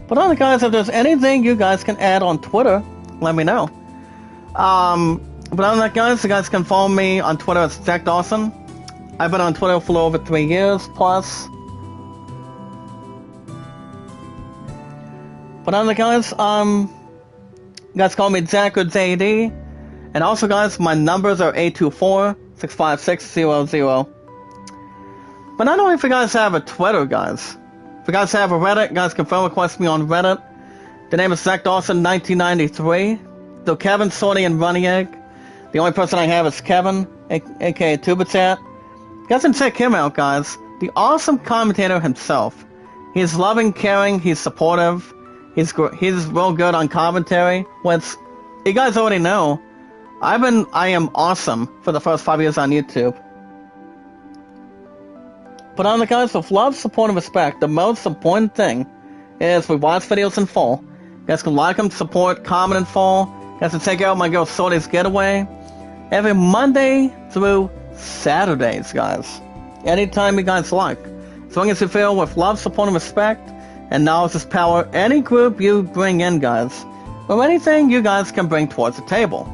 Speaker 1: But on guys, if there's anything you guys can add on Twitter, let me know. But on that, guys, you guys can follow me on Twitter as Jack Dawson. I've been on Twitter for over 3 years plus. But on the guys, you guys call me Jack or JD. And also, guys, my numbers are 824-656-00. But not only if you guys have a Twitter, guys. If you guys have a Reddit, guys can friend request me on Reddit. The name is Zach Dawson 1993. So Kevin, Sorty, and Runny Egg. The only person I have is Kevin, aka Tubitat. You guys can check him out, guys. The awesome commentator himself. He's loving, caring, he's supportive. He's real good on commentary. Which you guys already know. I am awesome for the first 5 years on YouTube. But on the guys, with love, support, and respect, the most important thing is we watch videos in full. You guys can like them, support, comment in full. You guys can check out my girl Sorty's Getaway every Monday through Saturdays, guys. Anytime you guys like. As long as you feel with love, support, and respect, and knowledge is power, any group you bring in, guys, or anything you guys can bring towards the table.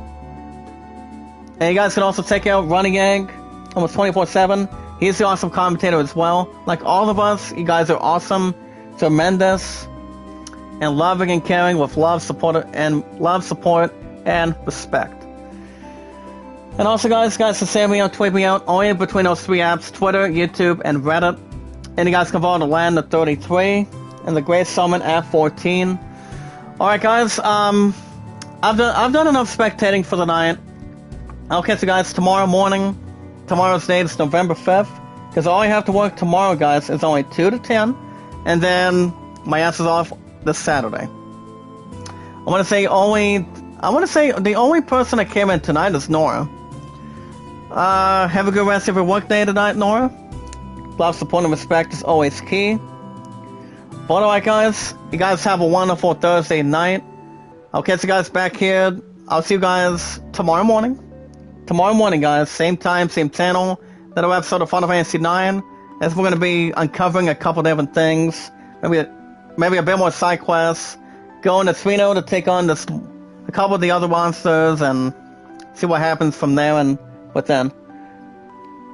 Speaker 1: And you guys can also check out Runny Egg almost 24/7. He's the awesome commentator as well. Like all of us, you guys are awesome, tremendous, and loving and caring with love, support, and respect. And also, guys can send me out, tweet me out, only between those three apps: Twitter, YouTube, and Reddit. And you guys can follow the Land of 33 and the Great Summon at 14. All right, guys. I've done enough spectating for the night. I'll catch you guys tomorrow morning. Tomorrow's date is November 5th, because all I have to work tomorrow, guys, is only 2 to 10, and then my ass is off this Saturday. I want to say the only person that came in tonight is Nora. Have a good rest of your work day tonight, Nora. Love, support, and respect is always key. But alright, guys, you guys have a wonderful Thursday night. I'll catch you guys back here. I'll see you guys tomorrow morning. Tomorrow morning, guys, same time, same channel, another episode of Final Fantasy IX, as we're going to be uncovering a couple different things, maybe a bit more side quests, going to Trino to take on a couple of the other monsters, and see what happens from there and within.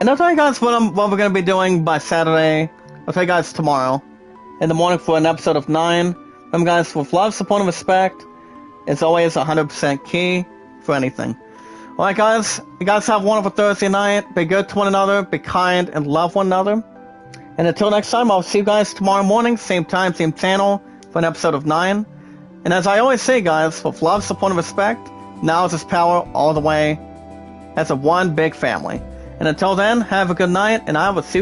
Speaker 1: And I'll tell you guys what we're going to be doing by Saturday. I'll tell you guys tomorrow, in the morning for an episode of 9. Remember, guys, with love, support, and respect, it's always 100% key for anything. Alright, guys, you guys have a wonderful Thursday night. Be good to one another, be kind, and love one another. And until next time, I'll see you guys tomorrow morning, same time, same channel, for an episode of 9. And as I always say, guys, with love, support, and respect, knowledge is power all the way, as a one big family. And until then, have a good night, and I will see you